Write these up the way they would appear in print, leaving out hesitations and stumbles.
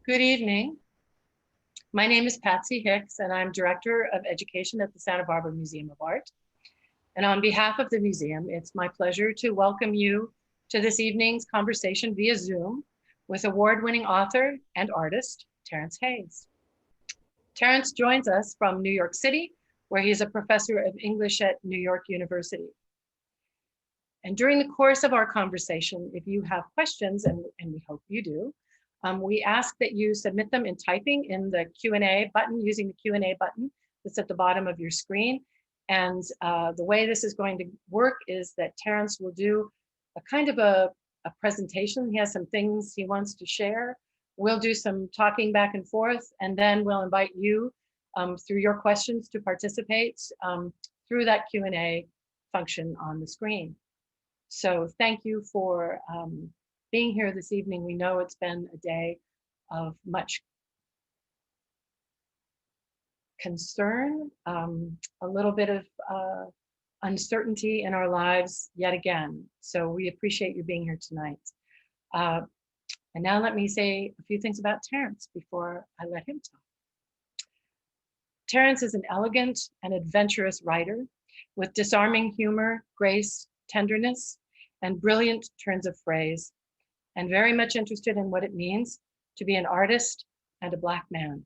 Good evening. My name is Patsy Hicks, and I'm Director of Education at the Santa Barbara Museum of Art. And on behalf of the museum, it's my pleasure to welcome you to this evening's conversation via Zoom with award-winning author and artist, Terrance Hayes. Terrance joins us from New York City, where he's a professor of English at New York University. And during the course of our conversation, if you have questions, and we hope you do, we ask that you submit them in typing in the Q&A button, using the Q&A button that's at the bottom of your screen. And the way this is going to work is that Terrance will do a kind of a presentation. He has some things he wants to share. We'll do some talking back and forth, and then we'll invite you through your questions to participate through that Q&A function on the screen. So thank you for being here this evening. We know it's been a day of much concern, a little bit of uncertainty in our lives yet again. So we appreciate you being here tonight. And now let me say a few things about Terrance before I let him talk. Terrance is an elegant and adventurous writer with disarming humor, grace, tenderness, and brilliant turns of phrase, and very much interested in what it means to be an artist and a Black man.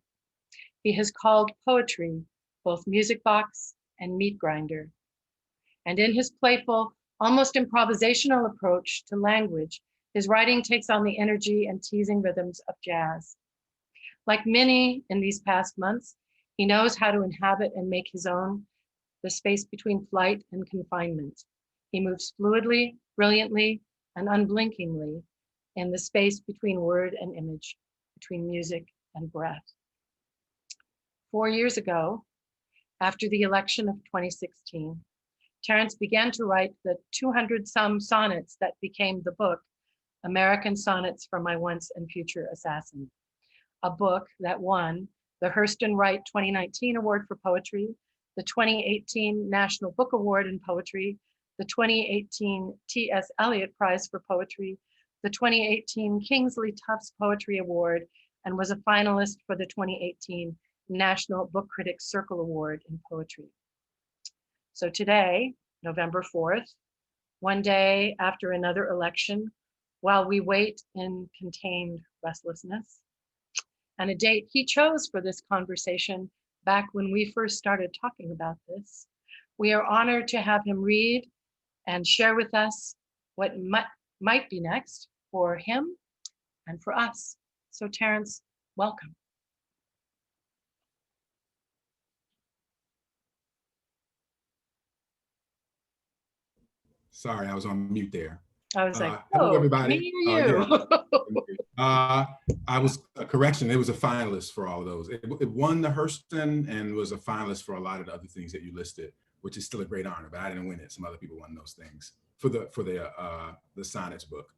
He has called poetry both music box and meat grinder. And in his playful, almost improvisational approach to language, his writing takes on the energy and teasing rhythms of jazz. Like many in these past months, he knows how to inhabit and make his own the space between flight and confinement. He moves fluidly, brilliantly, and unblinkingly in the space between word and image, between music and breath. 4 years ago, after the election of 2016, Terrance began to write the 200-some sonnets that became the book, American Sonnets for My Once and Future Assassin, a book that won the Hurston Wright 2019 Award for Poetry, the 2018 National Book Award in Poetry, the 2018 T.S. Eliot Prize for Poetry, the 2018 Kingsley Tufts Poetry Award, and was a finalist for the 2018 National Book Critics Circle Award in Poetry. So today, November 4th, one day after another election, while we wait in contained restlessness, and a date he chose for this conversation back when we first started talking about this, we are honored to have him read and share with us what might be next for him and for us. So Terrance, welcome. Sorry, I was on mute there. I was like, hello, everybody. Me or you? I was, correction, it was a finalist for all of those. It won the Hurston and was a finalist for a lot of the other things that you listed, which is still a great honor, but I didn't win it. Some other people won those things for the sonnets book.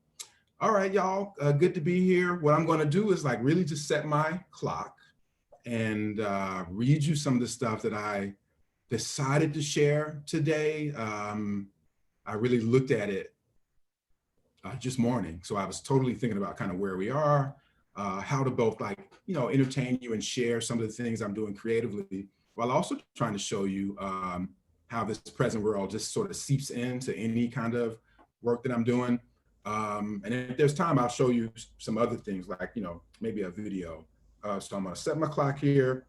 All right, y'all, good to be here. What I'm gonna do is like really just set my clock and read you some of the stuff that I decided to share today. I really looked at it just morning. So I was totally thinking about kind of where we are, how to both like, you know, entertain you and share some of the things I'm doing creatively, while also trying to show you how this present world just sort of seeps into any kind of work that I'm doing. And if there's time, I'll show you some other things like, you know, maybe a video. So I'm gonna set my clock here.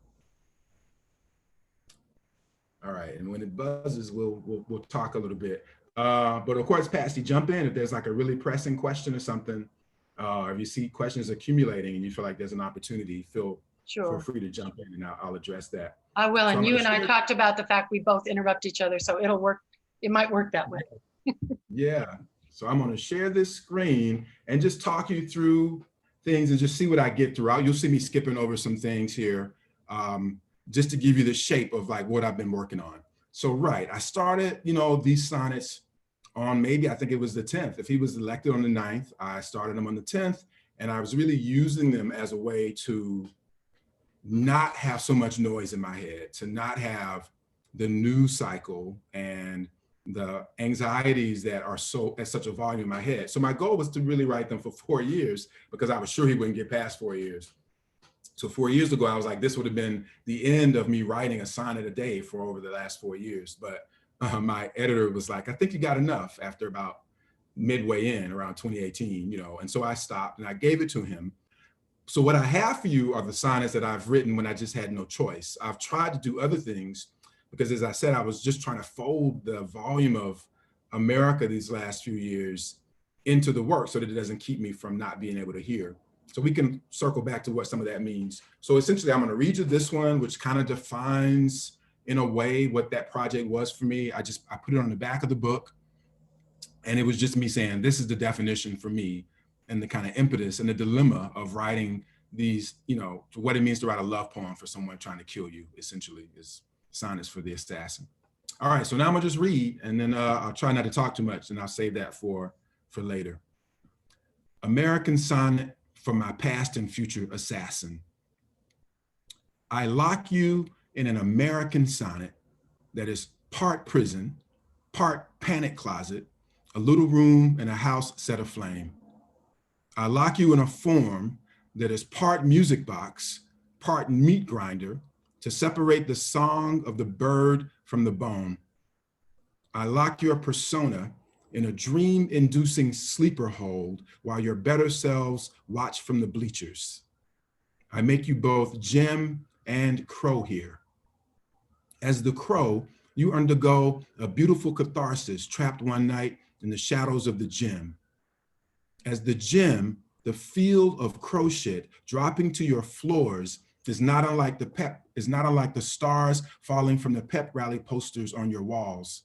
All right, and when it buzzes, we'll talk a little bit. But of course, Patsy, jump in if there's like a really pressing question or something. If you see questions accumulating and you feel like there's an opportunity, feel free to jump in and I'll address that. I will, so and you and I talked about the fact we both interrupt each other, so it'll work. It might work that way. Yeah, so I'm gonna share this screen and just talk you through things and just see what I get throughout. You'll see me skipping over some things here, just to give you the shape of like what I've been working on. So right, I started, you know, these sonnets on maybe, I think it was the 10th. If he was elected on the 9th, I started them on the 10th, and I was really using them as a way to not have so much noise in my head, to not have the news cycle and the anxieties that are at such a volume in my head. So my goal was to really write them for 4 years because I was sure he wouldn't get past 4 years. So 4 years ago, I was like, this would have been the end of me writing a sonnet a day for over the last 4 years. But my editor was like, I think you got enough after about midway in around 2018, and so I stopped and I gave it to him. So what I have for you are the sonnets that I've written when I just had no choice. I've tried to do other things because, as I said, I was just trying to fold the volume of America these last few years into the work so that it doesn't keep me from not being able to hear. So we can circle back to what some of that means. So essentially, I'm going to read you this one, which kind of defines in a way what that project was for me. I put it on the back of the book, and it was just me saying, this is the definition for me, and the kind of impetus and the dilemma of writing these, what it means to write a love poem for someone trying to kill you, essentially, is sonnets for the assassin. All right, so now I'm gonna just read, and then I'll try not to talk too much, and I'll save that for later. American sonnet for my past and future assassin. I lock you in an American sonnet that is part prison, part panic closet, a little room in a house set aflame. I lock you in a form that is part music box, part meat grinder, to separate the song of the bird from the bone. I lock your persona in a dream-inducing sleeper hold while your better selves watch from the bleachers. I make you both gem and crow here. As the crow, you undergo a beautiful catharsis trapped one night in the shadows of the gem. As the gem, the field of crow shit dropping to your floors is not unlike the stars falling from the pep rally posters on your walls.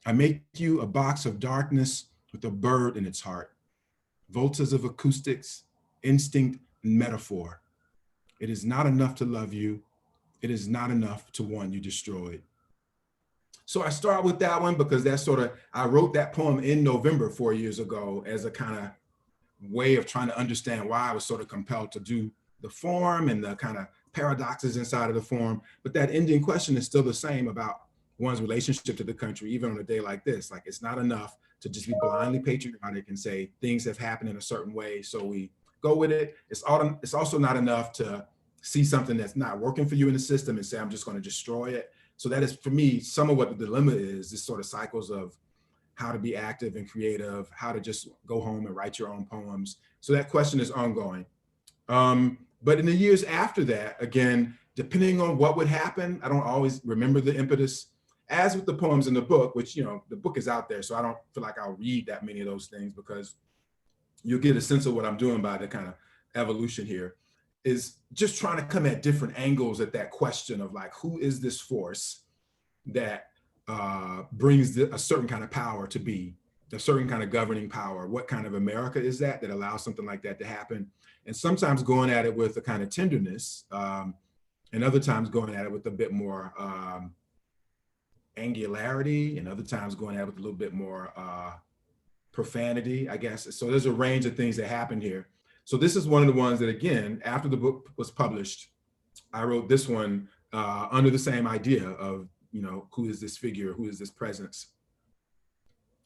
I make you a box of darkness with a bird in its heart, voltas of acoustics, instinct, and metaphor. It is not enough to love you. It is not enough to want you destroyed. So I start with that one because I wrote that poem in November 4 years ago as a kind of way of trying to understand why I was sort of compelled to do the form and the kind of paradoxes inside of the form. But that ending question is still the same about one's relationship to the country, even on a day like this. Like, it's not enough to just be blindly patriotic and say things have happened in a certain way, so we go with it. It's also not enough to see something that's not working for you in the system and say, I'm just going to destroy it. So that is, for me, some of what the dilemma is, this sort of cycles of how to be active and creative, how to just go home and write your own poems. So that question is ongoing. But in the years after that, again, depending on what would happen, I don't always remember the impetus. As with the poems in the book, which, the book is out there, so I don't feel like I'll read that many of those things because you'll get a sense of what I'm doing by the kind of evolution here, is just trying to come at different angles at that question of like, who is this force that brings a certain kind of power to be, a certain kind of governing power? What kind of America is that allows something like that to happen? And sometimes going at it with a kind of tenderness, and other times going at it with a bit more angularity, and other times going at it with a little bit more profanity, I guess. So there's a range of things that happen here. So this is one of the ones that, again, after the book was published, I wrote this one under the same idea of, who is this figure? Who is this presence?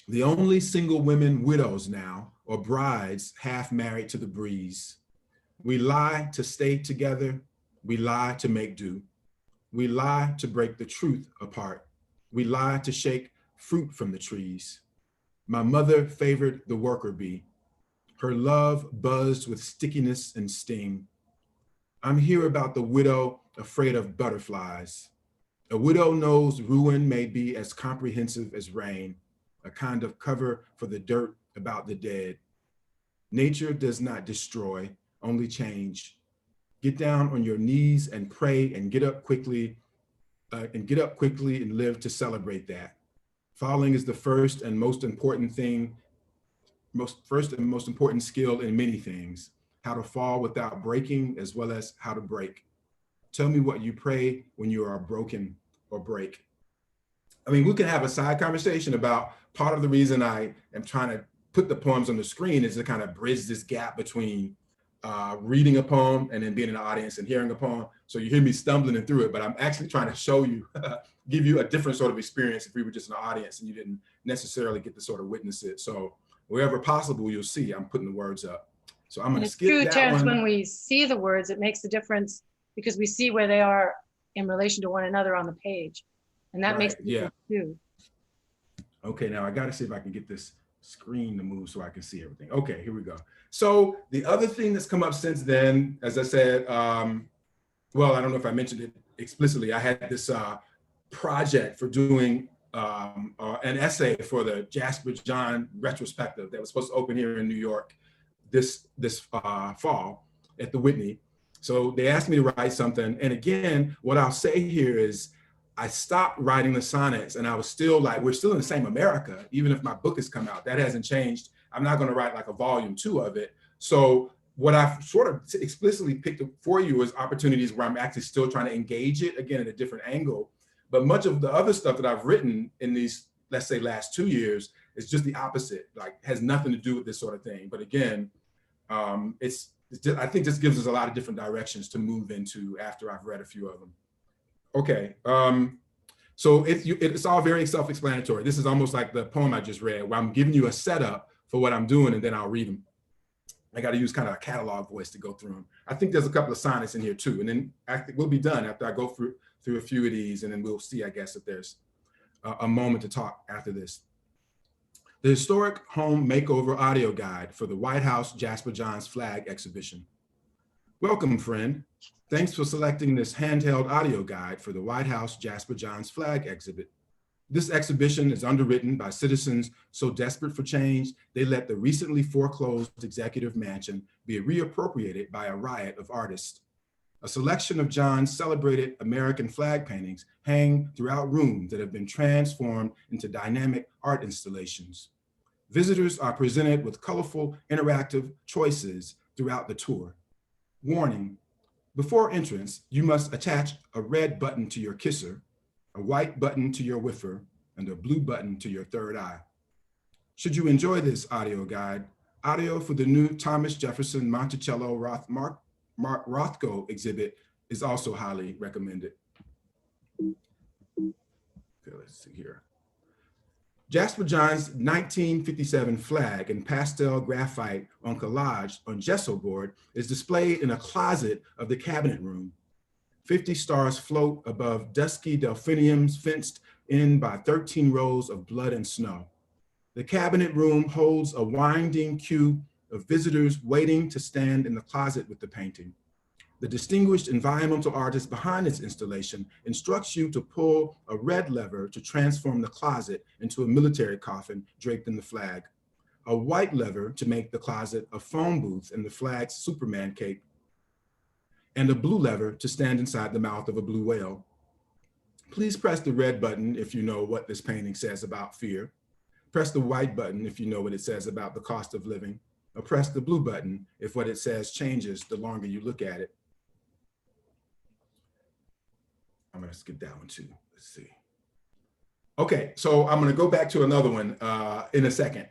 The only single women widows now, or brides half married to the breeze. We lie to stay together. We lie to make do. We lie to break the truth apart. We lie to shake fruit from the trees. My mother favored the worker bee. Her love buzzed with stickiness and sting. I'm here about the widow afraid of butterflies. A widow knows ruin may be as comprehensive as rain, a kind of cover for the dirt about the dead. Nature does not destroy, only change. Get down on your knees and pray and get up quickly and live to celebrate that. Falling is the first and most important skill in many things, how to fall without breaking as well as how to break. Tell me what you pray when you are broken or break. I mean, we can have a side conversation about part of the reason I am trying to put the poems on the screen is to kind of bridge this gap between reading a poem and then being in the audience and hearing a poem. So you hear me stumbling through it, but I'm actually trying to show you, give you a different sort of experience if we were just in the audience and you didn't necessarily get to sort of witness it. So wherever possible, you'll see I'm putting the words up. So I'm going And to it's skip true, that Terrance, one. when we see the words, it makes a difference because we see where they are in relation to one another on the page. And that makes Right, a yeah. difference too. Okay, now I got to see if I can get this screen to move so I can see everything. Okay, here we go. So the other thing that's come up since then, as I said, well, I don't know if I mentioned it explicitly. I had this project for doing an essay for the Jasper John retrospective that was supposed to open here in New York this fall at the Whitney. So they asked me to write something. And again, what I'll say here is I stopped writing the sonnets and I was still like, we're still in the same America, even if my book has come out. That hasn't changed. I'm not going to write like a volume 2 of it. So what I've sort of explicitly picked up for you is opportunities where I'm actually still trying to engage it, again, at a different angle. But much of the other stuff that I've written in these, let's say, last 2 years is just the opposite, like has nothing to do with this sort of thing. But again, I think this gives us a lot of different directions to move into after I've read a few of them. Okay, so it's all very self-explanatory. This is almost like the poem I just read, where I'm giving you a setup for what I'm doing, and then I'll read them. I got to use kind of a catalog voice to go through them. I think there's a couple of sonnets in here too, and then we'll be done after I go through a few of these, and then we'll see, I guess, if there's a moment to talk after this. The Historic Home Makeover Audio Guide for the White House Jasper Johns Flag Exhibition. Welcome, friend. Thanks for selecting this handheld audio guide for the White House Jasper Johns Flag exhibit. This exhibition is underwritten by citizens so desperate for change, they let the recently foreclosed executive mansion be reappropriated by a riot of artists. A selection of John's celebrated American flag paintings hang throughout rooms that have been transformed into dynamic art installations. Visitors are presented with colorful, interactive choices throughout the tour. Warning, before entrance, you must attach a red button to your kisser, a white button to your whiffer, and a blue button to your third eye. Should you enjoy this audio guide, audio for the new Thomas Jefferson Monticello Rothko exhibit is also highly recommended. Okay, let's see here. Jasper John's 1957 flag in pastel graphite on collage on gesso board is displayed in a closet of the cabinet room. 50 stars float above dusky delphiniums fenced in by 13 rows of blood and snow. The cabinet room holds a winding queue of visitors waiting to stand in the closet with the painting. The distinguished environmental artist behind this installation instructs you to pull a red lever to transform the closet into a military coffin draped in the flag, a white lever to make the closet a phone booth in the flag's Superman cape, and a blue lever to stand inside the mouth of a blue whale. Please press the red button if you know what this painting says about fear. Press the white button if you know what it says about the cost of living, or press the blue button if what it says changes the longer you look at it. I'm gonna skip that one too. Let's see. Okay, so I'm gonna go back to another one in a second.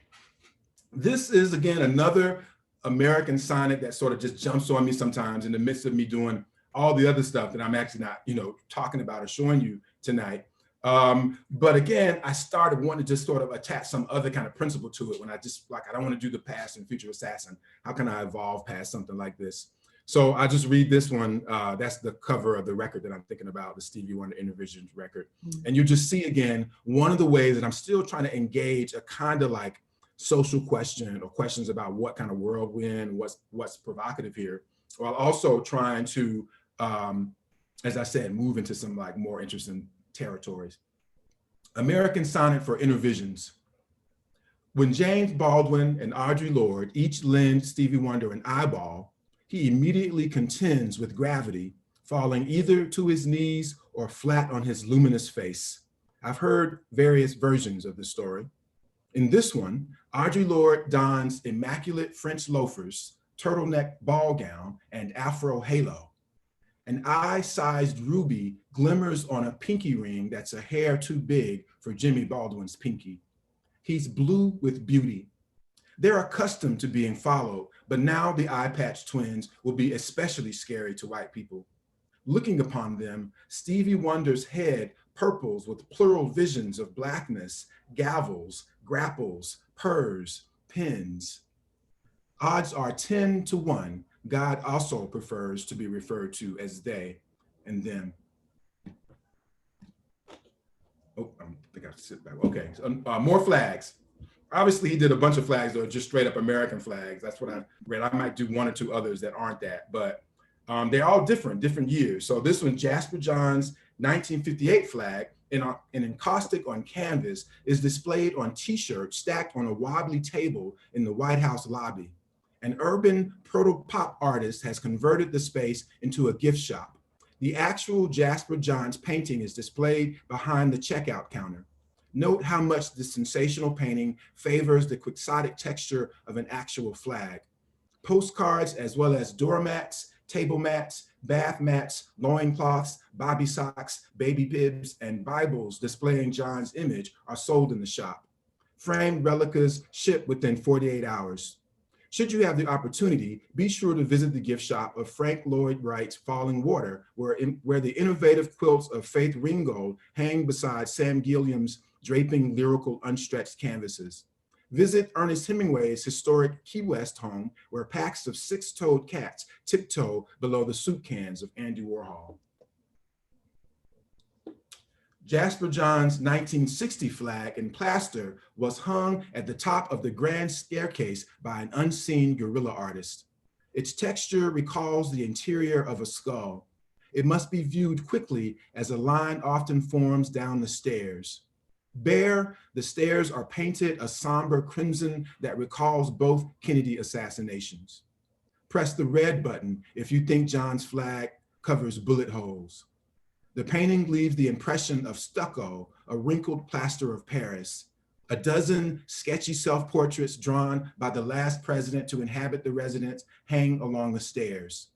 This is, again, another American sonnet that sort of just jumps on me sometimes in the midst of me doing all the other stuff that I'm actually not, talking about or showing you tonight. But again, I started wanting to just sort of attach some other kind of principle to it when I don't want to do the past and future assassin. How can I evolve past something like this? So I just read this one. That's the cover of the record that I'm thinking about, the Stevie Wonder Intervisions record. And you just see, again, one of the ways that I'm still trying to engage a kind of like social question or questions about what kind of world we're in, what's provocative here, while also trying to, as I said, move into some like more interesting territories. American Sonnet for Intervisions. When James Baldwin and Audre Lorde each lend Stevie Wonder an eyeball, he immediately contends with gravity, falling either to his knees or flat on his luminous face. I've heard various versions of the story. In this one, Audre Lorde dons immaculate French loafers, turtleneck ball gown, and afro halo. An eye-sized ruby glimmers on a pinky ring that's a hair too big for Jimmy Baldwin's pinky. He's blue with beauty. They're accustomed to being followed, but now the eye patch twins will be especially scary to white people. Looking upon them, Stevie Wonder's head purples with plural visions of blackness, gavels, grapples, purrs, pins. Odds are 10 to 1. God also prefers to be referred to as they and them. Oh, I think I have to sit back. Okay, so, more flags. Obviously, he did a bunch of flags that are just straight up American flags. That's what I read. I might do one or two others that aren't that, but they're all different years. So this one, Jasper John's 1958 flag in an encaustic on canvas is displayed on t-shirts stacked on a wobbly table in the White House lobby. An urban proto-pop artist has converted the space into a gift shop. The actual Jasper Johns painting is displayed behind the checkout counter. Note how much this sensational painting favors the quixotic texture of an actual flag. Postcards, as well as doormats, table mats, bath mats, loincloths, bobby socks, baby bibs, and Bibles displaying John's image are sold in the shop. Framed replicas ship within 48 hours. Should you have the opportunity, be sure to visit the gift shop of Frank Lloyd Wright's Falling Water, where the innovative quilts of Faith Ringgold hang beside Sam Gilliam's draping lyrical unstretched canvases. Visit Ernest Hemingway's historic Key West home, where packs of six-toed cats tiptoe below the soup cans of Andy Warhol. Jasper John's 1960 flag in plaster was hung at the top of the grand staircase by an unseen guerrilla artist. Its texture recalls the interior of a skull. It must be viewed quickly as a line often forms down the stairs. Bare, the stairs are painted a somber crimson that recalls both Kennedy assassinations. Press the red button if you think John's flag covers bullet holes. The painting leaves the impression of stucco, a wrinkled plaster of Paris. A dozen sketchy self-portraits drawn by the last president to inhabit the residence hang along the stairs.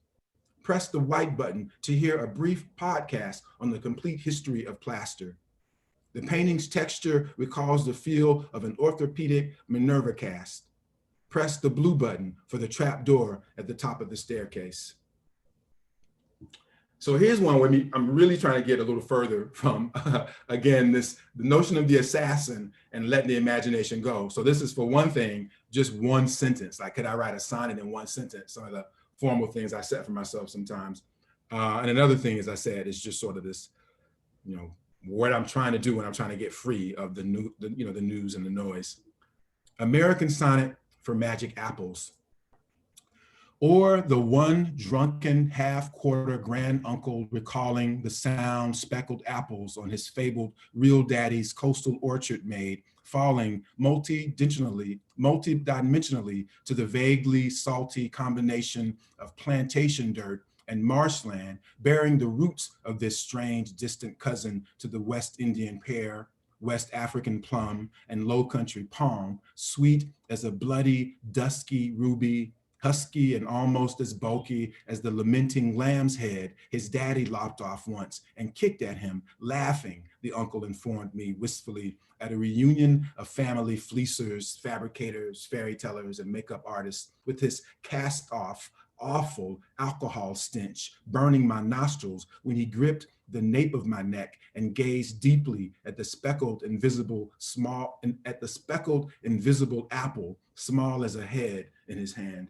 Press the white button to hear a brief podcast on the complete history of plaster. The painting's texture recalls the feel of an orthopedic Minerva cast. Press the blue button for the trap door at the top of the staircase. So here's one where I'm really trying to get a little further from, again, the notion of the assassin and letting the imagination go. So this is, for one thing, just one sentence. Like, could I write a sonnet in one sentence? Some of the formal things I set for myself sometimes. And another thing, as I said, is just sort of this, what I'm trying to do when I'm trying to get free of the news and the noise. American sonnet for magic apples. Or the one drunken half-quarter granduncle recalling the sound speckled apples on his fabled real daddy's coastal orchard made, falling multi-dimensionally to the vaguely salty combination of plantation dirt and marshland, bearing the roots of this strange distant cousin to the West Indian pear, West African plum, and low country palm, sweet as a bloody, dusky ruby, husky and almost as bulky as the lamenting lamb's head his daddy lopped off once and kicked at him, laughing, the uncle informed me wistfully, at a reunion of family fleecers, fabricators, fairy tellers, and makeup artists, with his cast-off, awful alcohol stench burning my nostrils when he gripped the nape of my neck and gazed deeply at the speckled invisible apple, small as a head, in his hand.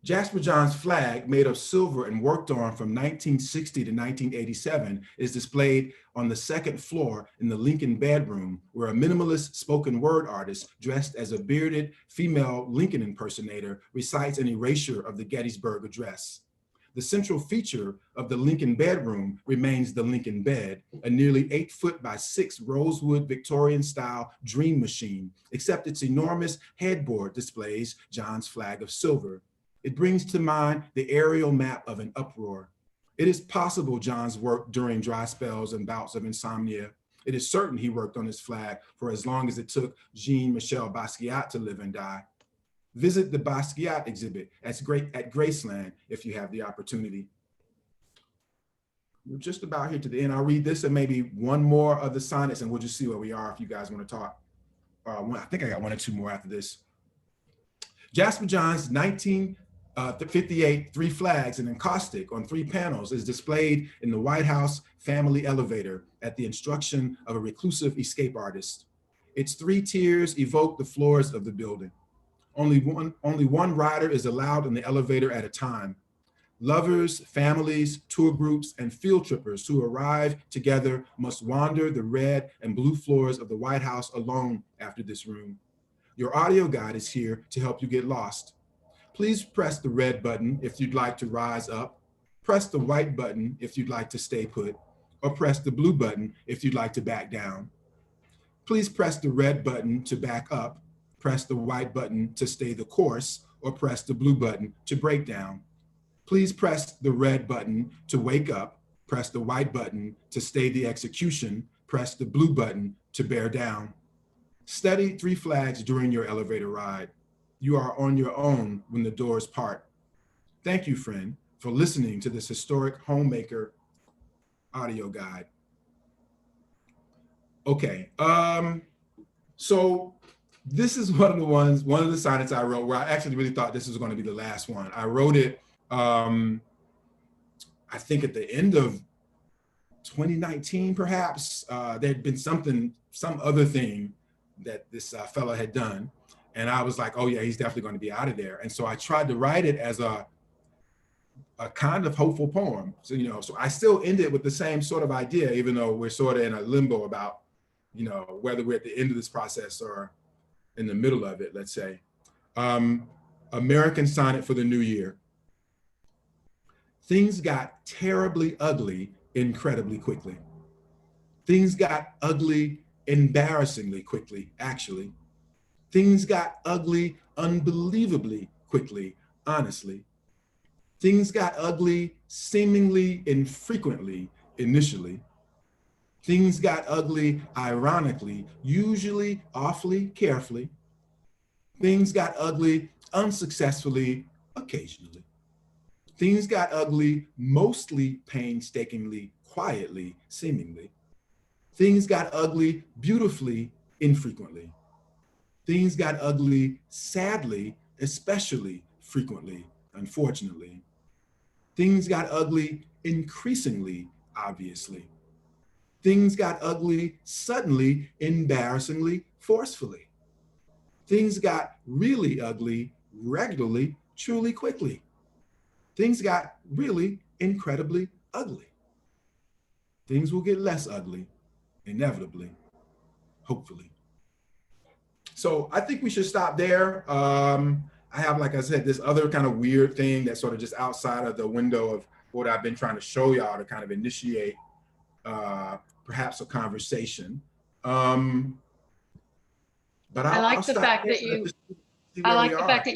Jasper John's flag, made of silver and worked on from 1960 to 1987, is displayed on the second floor in the Lincoln bedroom, where a minimalist spoken word artist dressed as a bearded female Lincoln impersonator recites an erasure of the Gettysburg Address. The central feature of the Lincoln bedroom remains the Lincoln bed, a nearly 8 foot by 6 rosewood Victorian-style dream machine, except its enormous headboard displays John's flag of silver. It brings to mind the aerial map of an uproar. It is possible John's worked during dry spells and bouts of insomnia. It is certain he worked on his flag for as long as it took Jean-Michel Basquiat to live and die. Visit the Basquiat exhibit at Graceland if you have the opportunity. We're just about here to the end. I'll read this and maybe one more of the sonnets, and we'll just see where we are if you guys want to talk. I think I got one or two more after this. Jasper John's 1958 Three Flags, an encaustic on 3 panels, is displayed in the White House family elevator at the instruction of a reclusive escape artist. Its 3 tiers evoke the floors of the building. Only one rider is allowed in the elevator at a time. Lovers, families, tour groups, and field trippers who arrive together must wander the red and blue floors of the White House alone after this room. Your audio guide is here to help you get lost. Please press the red button if you'd like to rise up, press the white button if you'd like to stay put, or press the blue button if you'd like to back down. Please press the red button to back up, press the white button to stay the course, or press the blue button to break down. Please press the red button to wake up, press the white button to stay the execution, press the blue button to bear down. Study 3 flags during your elevator ride. You are on your own when the doors part. Thank you, friend, for listening to this historic homemaker audio guide. Okay, so this is one of the sonnets I wrote where I actually really thought this was going to be the last one. I wrote it, I think at the end of 2019, perhaps. There'd been some other thing that this fellow had done. And I was like, oh yeah, he's definitely going to be out of there. And so I tried to write it as a kind of hopeful poem. So, so I still end it with the same sort of idea, even though we're sort of in a limbo about, whether we're at the end of this process or in the middle of it, let's say. American Sonnet for the New Year. Things got terribly ugly incredibly quickly. Things got ugly embarrassingly quickly, actually. Things got ugly unbelievably quickly, honestly. Things got ugly seemingly infrequently initially. Things got ugly ironically, usually awfully carefully. Things got ugly unsuccessfully, occasionally. Things got ugly mostly painstakingly, quietly, seemingly. Things got ugly beautifully, infrequently. Things got ugly sadly, especially frequently, unfortunately. Things got ugly increasingly, obviously. Things got ugly suddenly, embarrassingly, forcefully. Things got really ugly regularly, truly quickly. Things got really incredibly ugly. Things will get less ugly, inevitably, hopefully. So I think we should stop there. I have, like I said, this other kind of weird thing that's sort of just outside of the window of what I've been trying to show y'all to kind of initiate perhaps a conversation. But I like the fact that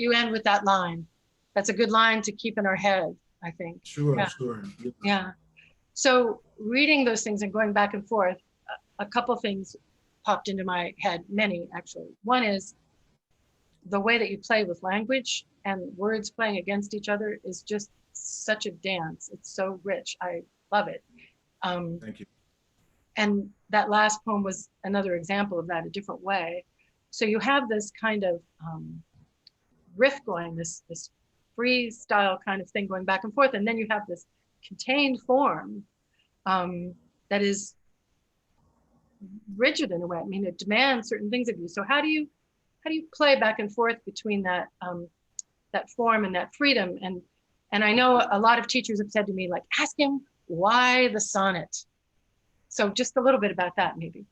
you end with that line. That's a good line to keep in our head, I think. Sure. Yeah. So reading those things and going back and forth, a couple things popped into my head, many actually. One is the way that you play with language and words playing against each other is just such a dance. It's so rich. I love it. Thank you. And that last poem was another example of that, a different way. So you have this kind of riff going, this freestyle kind of thing going back and forth, and then you have this contained form that is rigid in a way. I mean, it demands certain things of you. So how do you play back and forth between that that form and that freedom? And I know a lot of teachers have said to me, like, ask him why the sonnet. So just a little bit about that, maybe.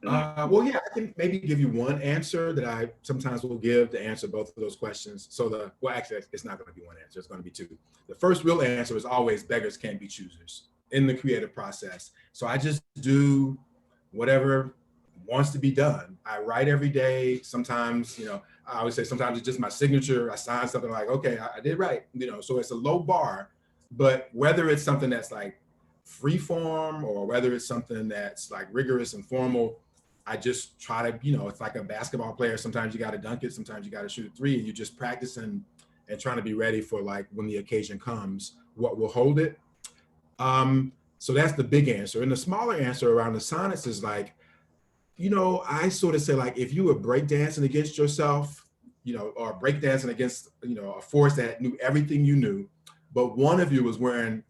Well, yeah, I can maybe give you one answer that I sometimes will give to answer both of those questions. So actually, it's not going to be one answer. It's going to be two. The first real answer is always beggars can't be choosers in the creative process. So I just do whatever wants to be done. I write every day. Sometimes, I always say sometimes it's just my signature. I sign something like, okay, I did right. So it's a low bar, but whether it's something that's like free form or whether it's something that's like rigorous and formal, I just try to, it's like a basketball player. Sometimes you got to dunk it. Sometimes you got to shoot a three. You just practicing and trying to be ready for like when the occasion comes, what will hold it. So that's the big answer. And the smaller answer around the sonnets is like, I sort of say like, if you were breakdancing against yourself, or breakdancing against, a force that knew everything you knew, but one of you was wearing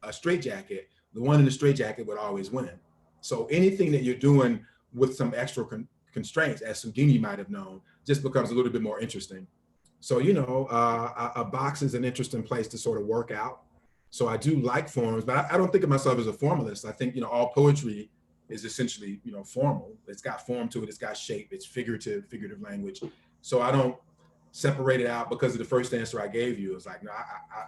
a straitjacket, the one in the straitjacket would always win. So anything that you're doing with some extra constraints, as Sugini might have known, just becomes a little bit more interesting. So, you know, a box is an interesting place to sort of work out. So I do like forms, but I don't think of myself as a formalist. I think, you know, all poetry is essentially, you know, formal. It's got form to it, it's got shape, it's figurative language. So I don't separate it out because of the first answer I gave you. It's like, no,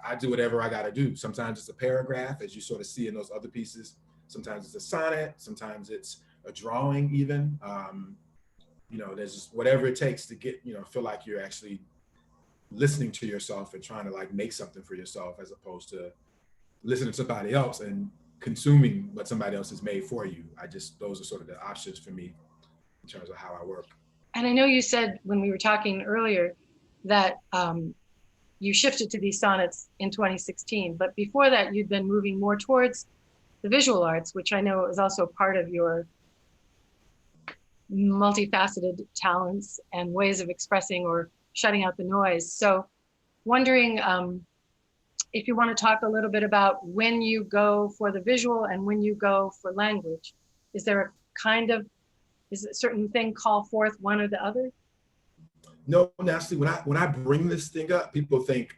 I do whatever I got to do. Sometimes it's a paragraph, as you sort of see in those other pieces. Sometimes it's a sonnet. Sometimes it's a drawing even. You know, there's just whatever it takes to get, you know, feel like you're actually listening to yourself and trying to like make something for yourself, as opposed to listening to somebody else and consuming what somebody else has made for you. Those are sort of the options for me in terms of how I work. And I know you said when we were talking earlier that you shifted to these sonnets in 2016, but before that you'd been moving more towards the visual arts, which I know is also part of your multifaceted talents and ways of expressing or shutting out the noise. So wondering if you want to talk a little bit about when you go for the visual and when you go for language. Is there is a certain thing call forth one or the other? No, Natalie, when I bring this thing up, people think,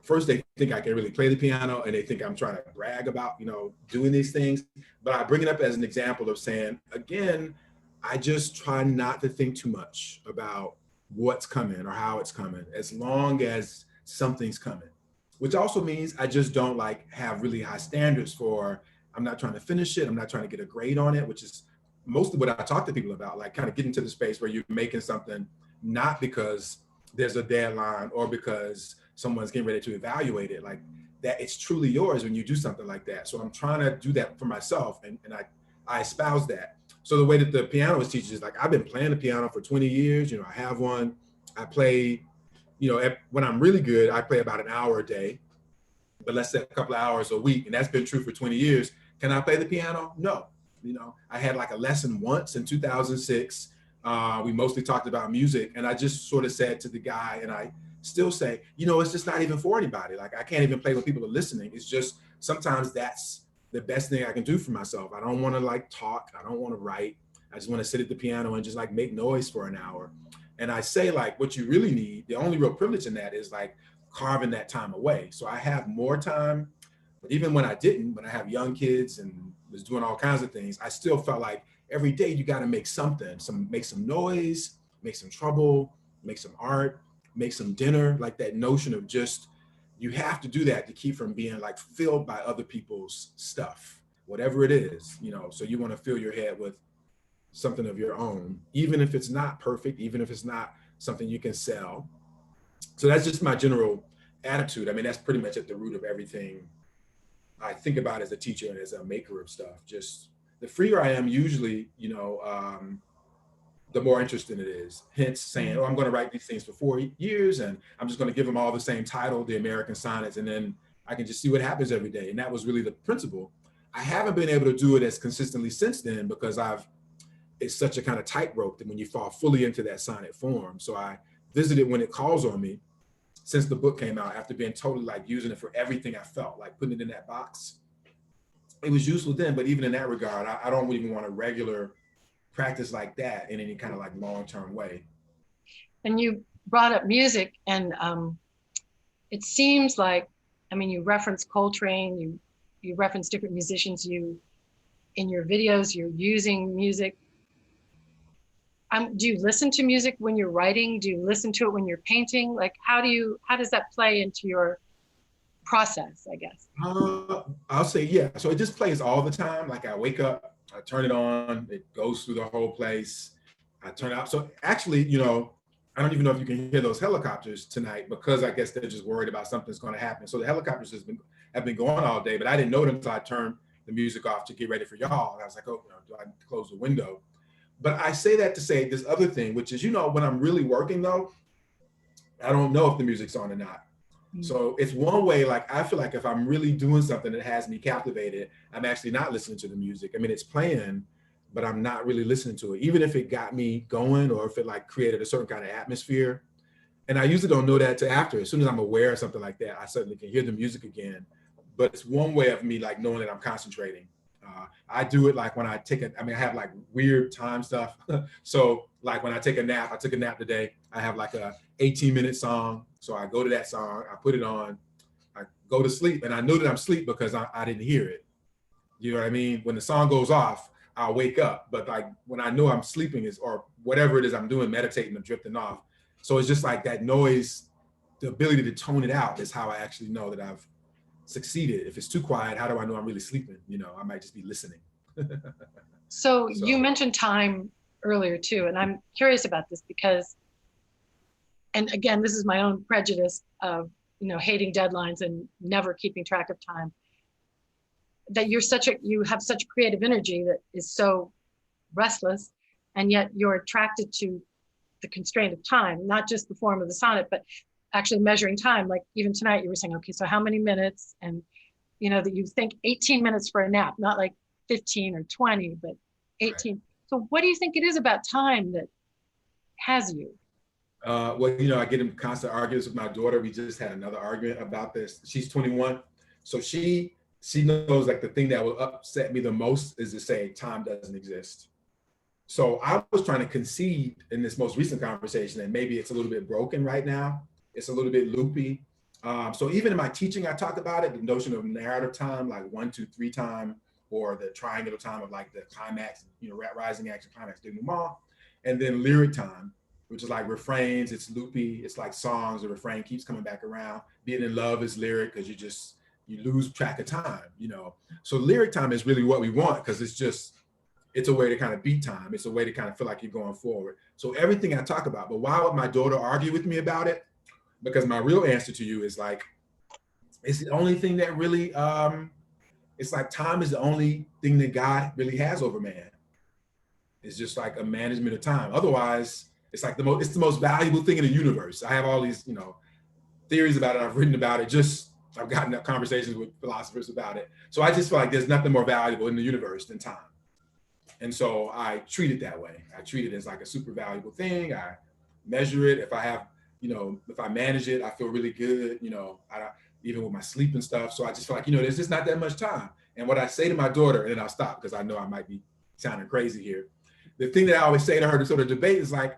first they think I can really play the piano and they think I'm trying to brag about, you know, doing these things. But I bring it up as an example of saying, again, I just try not to think too much about what's coming or how it's coming, as long as something's coming, which also means I just don't like have really high standards for, I'm not trying to finish it. I'm not trying to get a grade on it, which is most of what I talk to people about, like kind of getting to the space where you're making something, not because there's a deadline or because someone's getting ready to evaluate it, like that it's truly yours when you do something like that. So I'm trying to do that for myself, and I espouse that. So the way that the pianist teaches is like, I've been playing the piano for 20 years, you know, I have one, I play, you know, when I'm really good, I play about an hour a day, but let's say a couple of hours a week, and that's been true for 20 years. Can I play the piano? No. You know, I had like a lesson once in 2006. We mostly talked about music, and I just sort of said to the guy, and I still say, you know, it's just not even for anybody. Like, I can't even play when people are listening. It's just, sometimes that's the best thing I can do for myself. I don't want to like talk. I don't want to write. I just want to sit at the piano and just like make noise for an hour. And I say, like, what you really need, the only real privilege in that is like carving that time away. So I have more time, but even when I didn't, when I have young kids and was doing all kinds of things, I still felt like every day you got to make something, make some noise, make some trouble, make some art, make some dinner, like that notion of just, you have to do that to keep from being like filled by other people's stuff, whatever it is, you know. So you want to fill your head with something of your own, even if it's not perfect, even if it's not something you can sell. So that's just my general attitude. I mean, that's pretty much at the root of everything I think about as a teacher and as a maker of stuff. Just the freer I am, usually, you know, the more interesting it is. Hence saying, oh, I'm going to write these things for 4 years and I'm just going to give them all the same title, the American Sonnets, and then I can just see what happens every day. And that was really the principle. I haven't been able to do it as consistently since then because it's such a kind of tightrope that when you fall fully into that sonnet form. So I visited When It Calls on Me since the book came out, after being totally like using it for everything I felt, like putting it in that box. It was useful then, but even in that regard, I don't even want a regular practice like that in any kind of like long-term way. And you brought up music, and it seems like, I mean, you reference Coltrane, you reference different musicians, in your videos, you're using music. Do you listen to music when you're writing? Do you listen to it when you're painting? Like, how does that play into your process, I guess? I'll say, yeah. So it just plays all the time. Like, I wake up, I turn it on, it goes through the whole place. I turn it out. So actually, you know, I don't even know if you can hear those helicopters tonight, because I guess they're just worried about something's going to happen. So the helicopters have been going all day, but I didn't know them until I turned the music off to get ready for y'all. And I was like, oh, you know, do I close the window? But I say that to say this other thing, which is, you know, when I'm really working though, I don't know if the music's on or not. So it's one way, like, I feel like if I'm really doing something that has me captivated, I'm actually not listening to the music. I mean, it's playing, but I'm not really listening to it, even if it got me going or if it like created a certain kind of atmosphere. And I usually don't know that till after. As soon as I'm aware of something like that, I certainly can hear the music again. But it's one way of me like knowing that I'm concentrating. I do it like when I have like weird time stuff. So Like when I take a nap, I took a nap today. I have like a 18-minute song. So I go to that song, I put it on, I go to sleep, and I know that I'm asleep because I didn't hear it. You know what I mean? When the song goes off, I'll wake up. But like when I know I'm sleeping or whatever it is I'm doing, meditating or drifting off. So it's just like that noise, the ability to tone it out is how I actually know that I've succeeded. If it's too quiet, how do I know I'm really sleeping? You know, I might just be listening. So you So mentioned time earlier too, and I'm curious about this because, and again, this is my own prejudice of, hating deadlines and never keeping track of time, that you have such creative energy that is so restless, and yet you're attracted to the constraint of time, not just the form of the sonnet, but actually measuring time. Like even tonight you were saying, okay, so how many minutes? And that you think 18 minutes for a nap, not like 15 or 20, but 18. Right. So what do you think it is about time that has you? Well, I get in constant arguments with my daughter. We just had another argument about this. She's 21. So she knows like the thing that will upset me the most is to say time doesn't exist. So I was trying to concede in this most recent conversation that maybe it's a little bit broken right now. It's a little bit loopy. So even in my teaching, I talk about it, the notion of narrative time, like 1, 2, 3 time, or the triangular time of like the climax, rising action, climax, denouement, and then lyric time, which is like refrains, it's loopy, it's like songs, the refrain keeps coming back around. Being in love is lyric because you lose track of time, So lyric time is really what we want because it's a way to kind of beat time. It's a way to kind of feel like you're going forward. So everything I talk about, but why would my daughter argue with me about it? Because my real answer to you is like, it's the only thing that really, it's like time is the only thing that God really has over man. It's just like a management of time. Otherwise, it's like it's the most valuable thing in the universe. I have all these, theories about it. I've written about it. I've gotten conversations with philosophers about it. So I just feel like there's nothing more valuable in the universe than time. And so I treat it that way. I treat it as like a super valuable thing. I measure it. If I have, if I manage it, I feel really good, even with my sleep and stuff. So I just feel like, there's just not that much time. And what I say to my daughter, and then I'll stop because I know I might be sounding crazy here. The thing that I always say to her to sort of debate is like,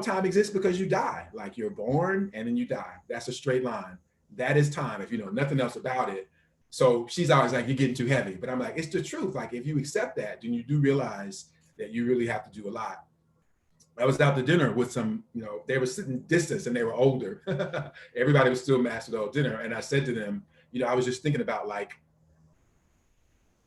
time exists because you die. Like you're born and then you die. That's a straight line. That is time if you know nothing else about it. So she's always like, you're getting too heavy. But I'm like, it's the truth. Like if you accept that, then you do realize that you really have to do a lot. I was out to dinner with some, they were sitting distance and they were older. Everybody was still masked at dinner. And I said to them, I was just thinking about like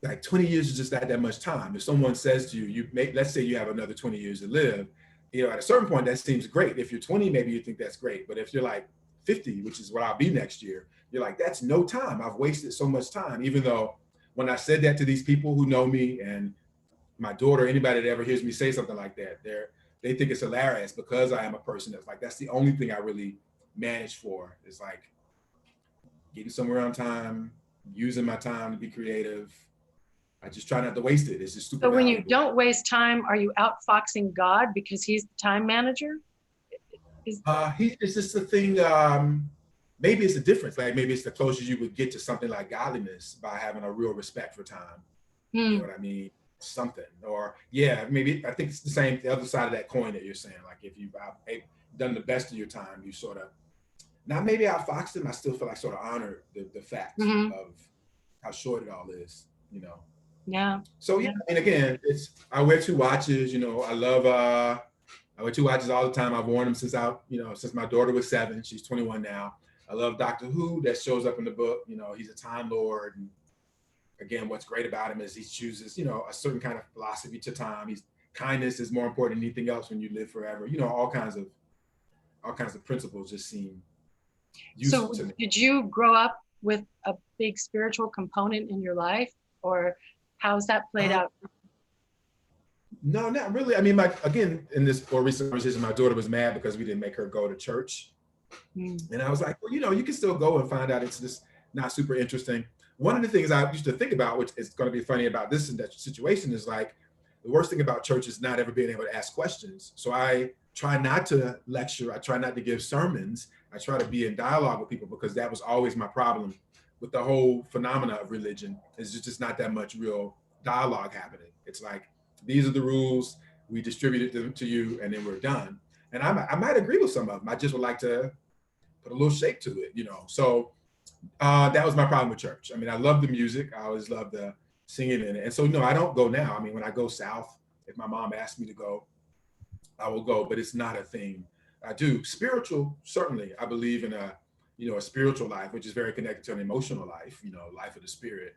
20 years is just not that much time. If someone says to you, let's say you have another 20 years to live, at a certain point that seems great. If you're 20, maybe you think that's great. But if you're like 50, which is what I'll be next year, you're like, that's no time. I've wasted so much time. Even though when I said that to these people who know me and my daughter, anybody that ever hears me say something like that, they think it's hilarious because I am a person that's like, that's the only thing I really manage for is like getting somewhere on time, using my time to be creative. I just try not to waste it. It's just super So when valuable. You don't waste time, are you outfoxing God because he's the time manager? It's just the thing, maybe it's the difference. Like maybe it's the closest you would get to something like godliness by having a real respect for time. You know what I mean? Something, or maybe I think it's the same, the other side of that coin that you're saying. Like if you've done the best of your time, you sort of, now maybe outfoxed them, I still feel like sort of honor the fact of how short it all is, Yeah. So and again, I wear 2 watches, I wear 2 watches all the time. I've worn them since since my daughter was 7. She's 21 now. I love Doctor Who. That shows up in the book. He's a time lord. And again, what's great about him is he chooses, a certain kind of philosophy to time. Kindness is more important than anything else when you live forever. All kinds of principles just seem useful to me. Did you grow up with a big spiritual component in your life, or how's that played out? No, not really. I mean, again, in this more recent conversation, my daughter was mad because we didn't make her go to church. And I was like, well, you can still go and find out it's just not super interesting. One of the things I used to think about, which is going to be funny about this and that situation, is like the worst thing about church is not ever being able to ask questions. So I try not to lecture. I try not to give sermons. I try to be in dialogue with people because that was always my problem with the whole phenomena of religion. Is just not that much real dialogue happening. It's like, these are the rules. we distribute them to you, and then we're done. And I might agree with some of them. I just would like to put a little shape to it, you know. So that was my problem with church. I mean, I love the music. I always loved the singing in it. And so, no, I don't go now. I mean, when I go south, if my mom asks me to go, I will go, but it's not a thing I do. Spiritual, certainly. I believe in a spiritual life, which is very connected to an emotional life, life of the spirit.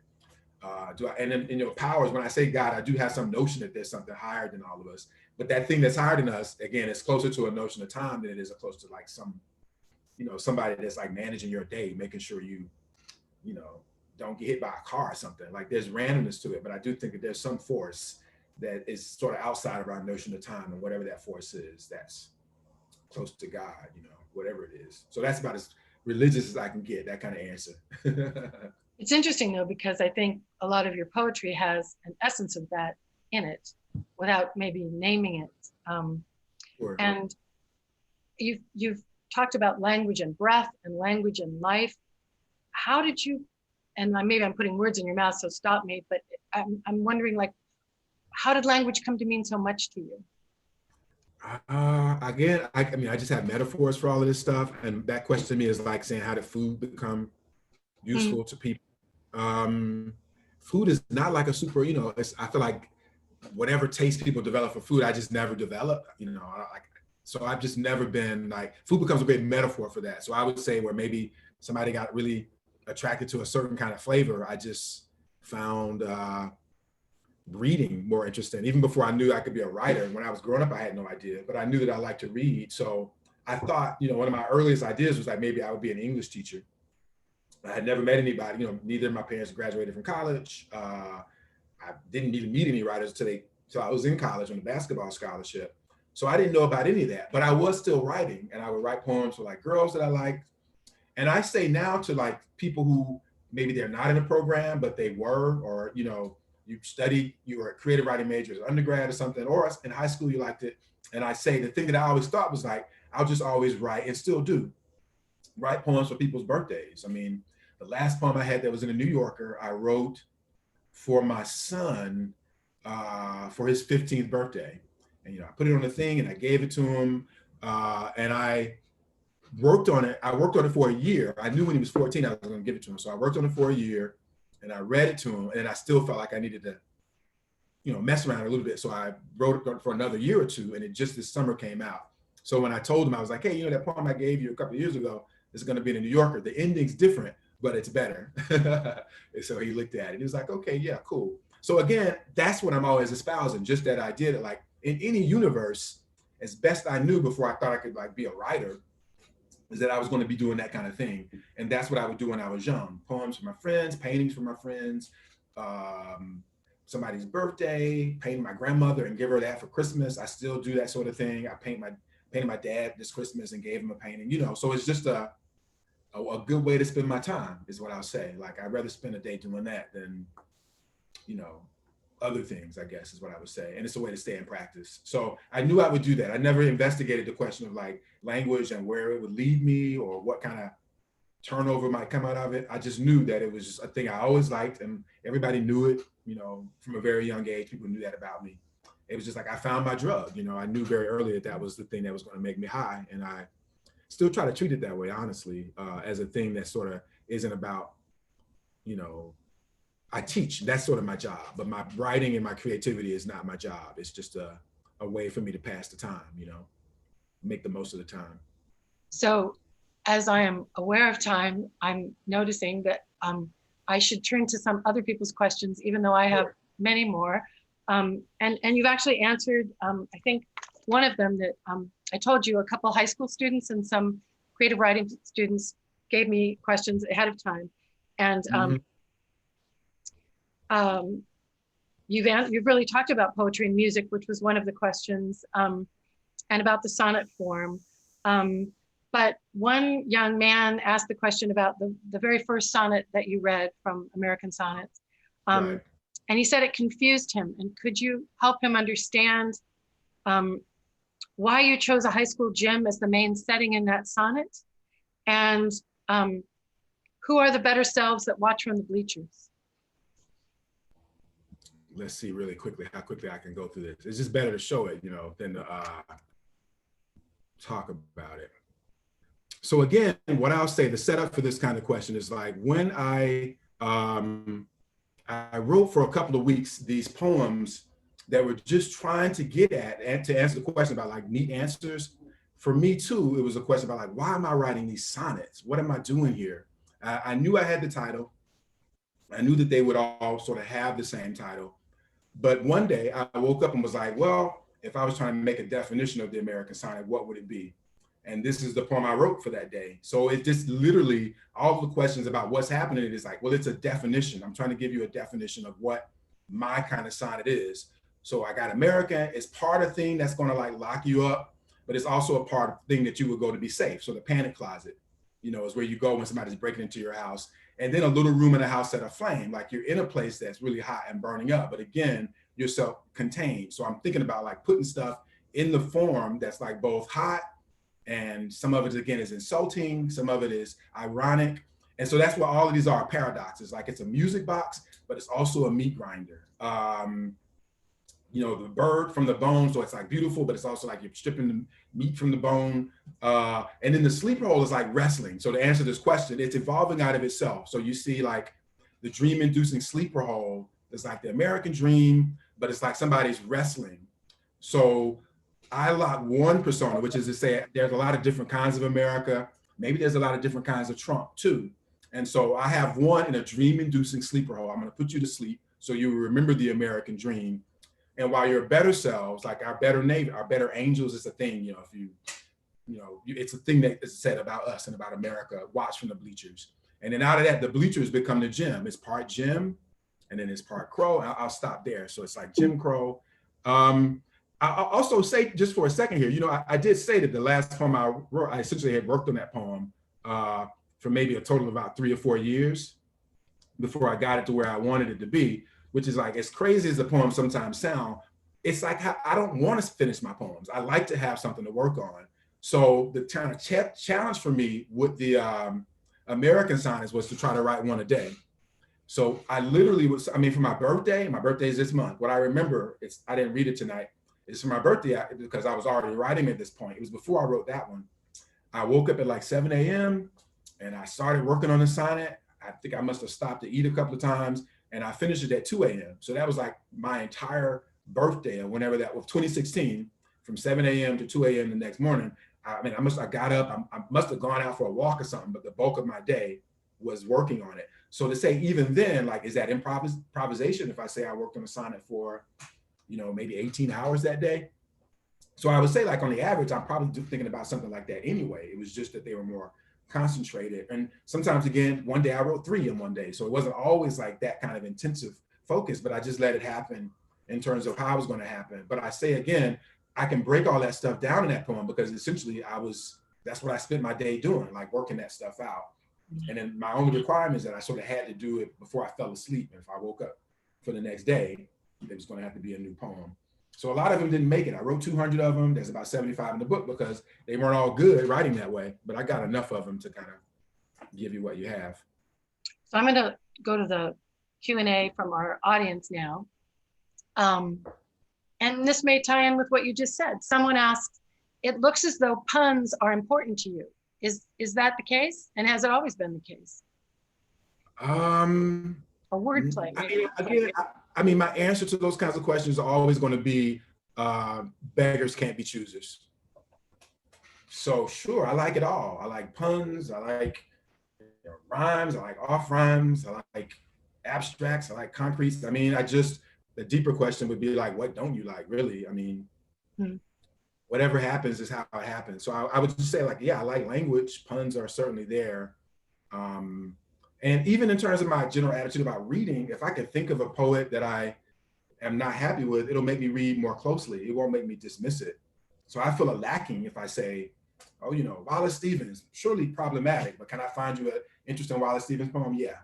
And then, powers, when I say God, I do have some notion that there's something higher than all of us. But that thing that's higher than us, again, is closer to a notion of time than it is close to like somebody that's like managing your day, making sure you don't get hit by a car or something. Like there's randomness to it, but I do think that there's some force that is sort of outside of our notion of time, and whatever that force is, that's close to God, whatever it is. So that's about as religious as I can get, that kind of answer. It's interesting though, because I think a lot of your poetry has an essence of that in it without maybe naming it. Sure. And you've talked about language and breath and language and life. How did you, and maybe I'm putting words in your mouth, so stop me, but I'm wondering, like, how did language come to mean so much to you? Again, I just have metaphors for all of this stuff. And that question to me is like saying, how did food become useful to people? Food is not like a super, I feel like whatever taste people develop for food, I just never developed, so I've just never been like, food becomes a great metaphor for that. So I would say where maybe somebody got really attracted to a certain kind of flavor, I just found reading more interesting. Even before I knew I could be a writer, when I was growing up, I had no idea, but I knew that I liked to read. So I thought, one of my earliest ideas was like, maybe I would be an English teacher. I had never met anybody, neither of my parents graduated from college. I didn't even meet any writers until I was in college on a basketball scholarship. So I didn't know about any of that, but I was still writing, and I would write poems for like girls that I liked. And I say now to like people who maybe they're not in a program, but they were, or, you were a creative writing major as an undergrad or something, or in high school you liked it. And I say the thing that I always thought was like, I'll just always write, and still do, write poems for people's birthdays. I mean, the last poem I had that was in the New Yorker, I wrote for my son for his 15th birthday. And, I put it on the thing and I gave it to him. And I worked on it. I worked on it for a year. I knew when he was 14, I was going to give it to him. So I worked on it for a year and I read it to him. And I still felt like I needed to, mess around a little bit. So I wrote it for another year or two, and it just this summer came out. So when I told him, I was like, hey, that poem I gave you a couple of years ago is going to be in the New Yorker. The ending's different, but it's better. And so he looked at it. He was like, okay, yeah, cool. So again, that's what I'm always espousing, just that idea that like in any universe, as best I knew before I thought I could like be a writer, is that I was going to be doing that kind of thing. And that's what I would do when I was young. Poems for my friends, paintings for my friends, somebody's birthday, painting my grandmother and give her that for Christmas. I still do that sort of thing. I painted my dad this Christmas and gave him a painting, so it's just a good way to spend my time is what I'll say. Like, I'd rather spend a day doing that than, other things, I guess is what I would say. And it's a way to stay in practice. So I knew I would do that. I never investigated the question of like language and where it would lead me or what kind of turnover might come out of it. I just knew that it was just a thing I always liked, and everybody knew it, from a very young age. People knew that about me. It was just like I found my drug. I knew very early that was the thing that was going to make me high. And I still try to treat it that way, honestly, as a thing that sort of isn't about, I teach, that's sort of my job, but my writing and my creativity is not my job. It's just a way for me to pass the time, make the most of the time. So as I am aware of time, I'm noticing that I should turn to some other people's questions, even though I have many more. And you've actually answered, I think, one of them that I told you a couple high school students and some creative writing students gave me questions ahead of time. And you've really talked about poetry and music, which was one of the questions, and about the sonnet form. But one young man asked the question about the very first sonnet that you read from American Sonnets. Right. And he said it confused him. And could you help him understand why you chose a high school gym as the main setting in that sonnet? And who are the better selves that watch from the bleachers? let's see really quickly how quickly I can go through this. It's just better to show it, than to talk about it. So again, what I'll say, the setup for this kind of question is like when I wrote for a couple of weeks these poems that were just trying to get at and to answer the question about like neat answers. For me too, it was a question about like, why am I writing these sonnets? What am I doing here? I knew I had the title. I knew that they would all sort of have the same title. But one day I woke up and was like, well, if I was trying to make a definition of the American sonnet, what would it be? And this is the poem I wrote for that day. So it just literally, all the questions about what's happening is like, well, it's a definition. I'm trying to give you a definition of what my kind of sonnet is. So I got American, it's part of thing that's gonna like lock you up, but it's also a part of thing that you would go to be safe. So the panic closet, is where you go when somebody's breaking into your house. And then a little room in the house set aflame, like you're in a place that's really hot and burning up. But again, you're self-contained. So I'm thinking about like putting stuff in the form that's like both hot, and some of it again is insulting, some of it is ironic. And so that's what all of these are paradoxes. Like it's a music box, but it's also a meat grinder. The bird from the bone, so it's like beautiful, but it's also like you're stripping the meat from the bone. And then the sleeper hole is like wrestling. So to answer this question, it's evolving out of itself. So you see like the dream-inducing sleeper hole is like the American dream, but it's like somebody's wrestling. So I lock one persona, which is to say there's a lot of different kinds of America. Maybe there's a lot of different kinds of Trump too. And so I have one in a dream-inducing sleeper hole. I'm gonna put you to sleep so you remember the American dream. And while your better selves, like our better neighbor, our better angels is a thing, it's a thing that is said about us and about America, watch from the bleachers. And then out of that, the bleachers become the gym. It's part Jim, and then it's part Crow. I'll stop there. So it's like Jim Crow. I'll also say just for a second here, I did say that the last poem I wrote, I essentially had worked on that poem for maybe a total of about 3 or 4 years before I got it to where I wanted it to be, which is like, as crazy as the poems sometimes sound, it's like, I don't want to finish my poems. I like to have something to work on. So the kind of challenge for me with the American sonnets was to try to write one a day. So I literally for my birthday is this month. What I remember, I didn't read it tonight, it's for my birthday because I was already writing at this point. It was before I wrote that one. I woke up at like 7 a.m. and I started working on the sonnet. I think I must have stopped to eat a couple of times, and I finished it at 2 a.m. So that was like my entire birthday, or whenever that was, 2016, from 7 a.m. to 2 a.m. the next morning. I got up, I must have gone out for a walk or something, but the bulk of my day was working on it. So to say even then, like, is that improvisation if I say I worked on a sonnet for, maybe 18 hours that day? So I would say, like, on the average, I'm probably thinking about something like that anyway. It was just that they were more concentrated. And sometimes, again, one day I wrote 3 in one day. So it wasn't always like that kind of intensive focus, but I just let it happen in terms of how it was going to happen. But I say again, I can break all that stuff down in that poem because essentially that's what I spent my day doing, like working that stuff out. And then my only requirement is that I sort of had to do it before I fell asleep. And if I woke up for the next day, it was going to have to be a new poem. So a lot of them didn't make it. I wrote 200 of them. There's about 75 in the book because they weren't all good writing that way, but I got enough of them to kind of give you what you have. So I'm going to go to the Q&A from our audience now. And this may tie in with what you just said. Someone asked, it looks as though puns are important to you. Is that the case? And has it always been the case? Or wordplay? My answer to those kinds of questions are always going to be beggars can't be choosers. So sure, I like it all. I like puns. I like rhymes. I like off rhymes. I like abstracts. I like concretes. The deeper question would be like, what don't you like, really? Whatever happens is how it happens. So I would just say, like, yeah, I like language. Puns are certainly there. And even in terms of my general attitude about reading, if I can think of a poet that I am not happy with, it'll make me read more closely. It won't make me dismiss it. So I feel a lacking if I say, oh, Wallace Stevens, surely problematic, but can I find you an interesting Wallace Stevens poem? Yeah,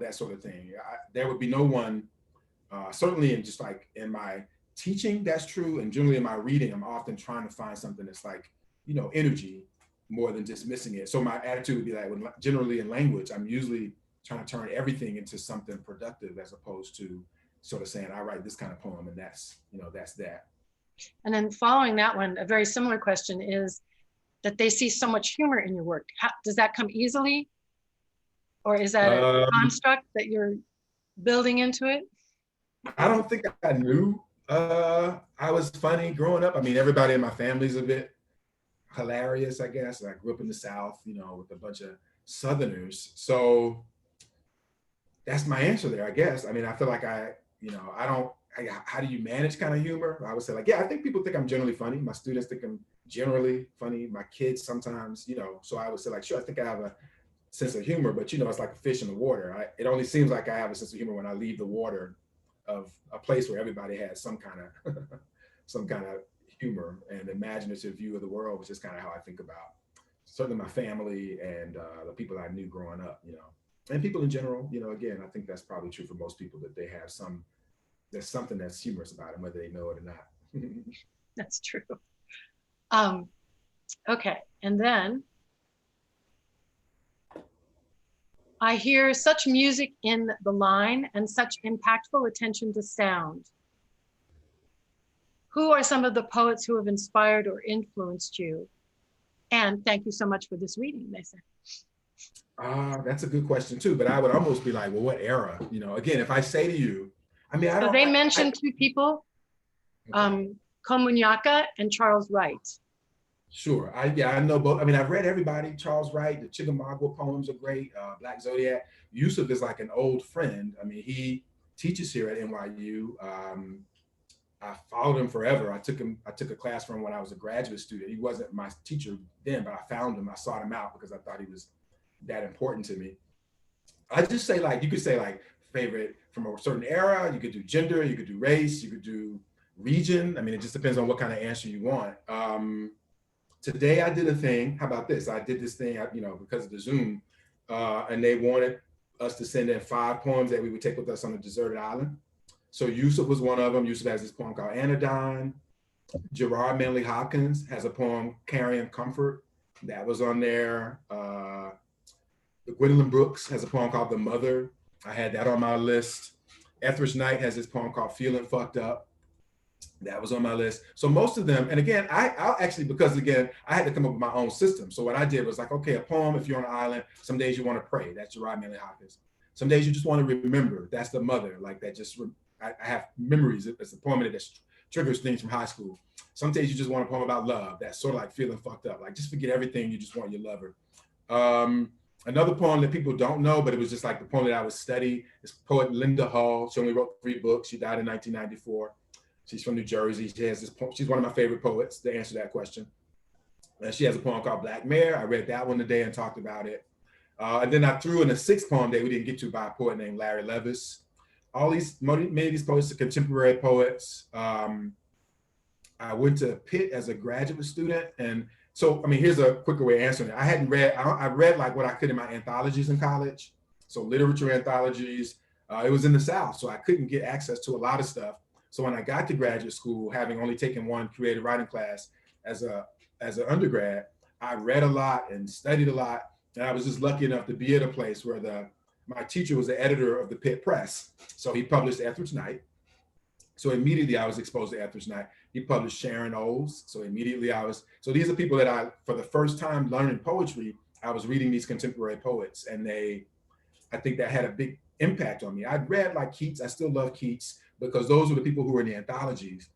that sort of thing. There would be no one, certainly in my teaching, that's true. And generally in my reading, I'm often trying to find something that's like, energy more than dismissing it. So my attitude would be like, generally in language, I'm usually trying to turn everything into something productive as opposed to sort of saying, I write this kind of poem and that's, that's that. And then following that one, a very similar question is that they see so much humor in your work. Does that come easily? Or is that a construct that you're building into it? I don't think I knew I was funny growing up. I mean, everybody in my family's a bit hilarious, I guess. I grew up in the South, with a bunch of Southerners. So that's my answer there, I guess. I mean, I feel like how do you manage kind of humor? I would say like, yeah, I think people think I'm generally funny. My students think I'm generally funny. My kids sometimes, so I would say like, sure, I think I have a sense of humor, but it's like a fish in the water. It only seems like I have a sense of humor when I leave the water of a place where everybody has some kind of humor and imaginative view of the world, which is kind of how I think about certainly my family and the people I knew growing up, and people in general, again, I think that's probably true for most people, that they have there's something that's humorous about them, whether they know it or not. That's true. Okay, and then I hear such music in the line and such impactful attention to sound. Who are some of the poets who have inspired or influenced you? And thank you so much for this reading, they said. That's a good question too, but I would almost be like, well, what era? Again, if I say to you, I mean, So they mentioned two people, Komunyakaa and Charles Wright. Sure, I know both. I mean, I've read everybody. Charles Wright, the Chickamauga poems are great. Black Zodiac. Yusuf is like an old friend. I mean, he teaches here at NYU. I followed him forever. I took a class from him when I was a graduate student. He wasn't my teacher then, but I found him. I sought him out because I thought he was that important to me. I just say like, you could say like favorite from a certain era. You could do gender. You could do race. You could do region. I mean, it just depends on what kind of answer you want. Today I did a thing. How about this? I did this thing, because of the Zoom, and they wanted us to send in 5 poems that we would take with us on a deserted island. So Yusuf was one of them. Yusuf has this poem called Anodyne. Gerard Manley Hopkins has a poem, Carrying Comfort. That was on there. Gwendolyn Brooks has a poem called The Mother. I had that on my list. Etheridge Knight has this poem called Feeling Fucked Up. That was on my list. So most of them, and again, I'll actually, because again, I had to come up with my own system. So what I did was like, okay, a poem, if you're on an island, some days you want to pray. That's Gerard Manley Hopkins. Some days you just want to remember. That's The Mother. Like that just, I have memories. It's a poem that triggers things from high school. Some days you just want a poem about love. That's sort of like Feeling Fucked Up. Like just forget everything. You just want your lover. Another poem that people don't know, but it was just like the poem that I would study, is poet Linda Hall. She only wrote 3 books. She died in 1994. She's from New Jersey. She has this poem. She's one of my favorite poets to answer that question. She has a poem called Black Mare. I read that one today and talked about it. And then I threw in a 6th poem that we didn't get to by a poet named Larry Levis. Many of these poets are contemporary poets. I went to Pitt as a graduate student. And so, I mean, here's a quicker way of answering it. I read like what I could in my anthologies in college. So literature anthologies. It was in the South, so I couldn't get access to a lot of stuff. So when I got to graduate school, having only taken one creative writing class as an undergrad, I read a lot and studied a lot. And I was just lucky enough to be at a place where my teacher was the editor of the Pitt Press. So he published Etheridge Knight. So immediately I was exposed to Etheridge Knight. He published Sharon Olds. So immediately so these are people that for the first time learning poetry, I was reading these contemporary poets, and I think that had a big impact on me. I'd read like Keats. I still love Keats, because those were the people who were in the anthologies.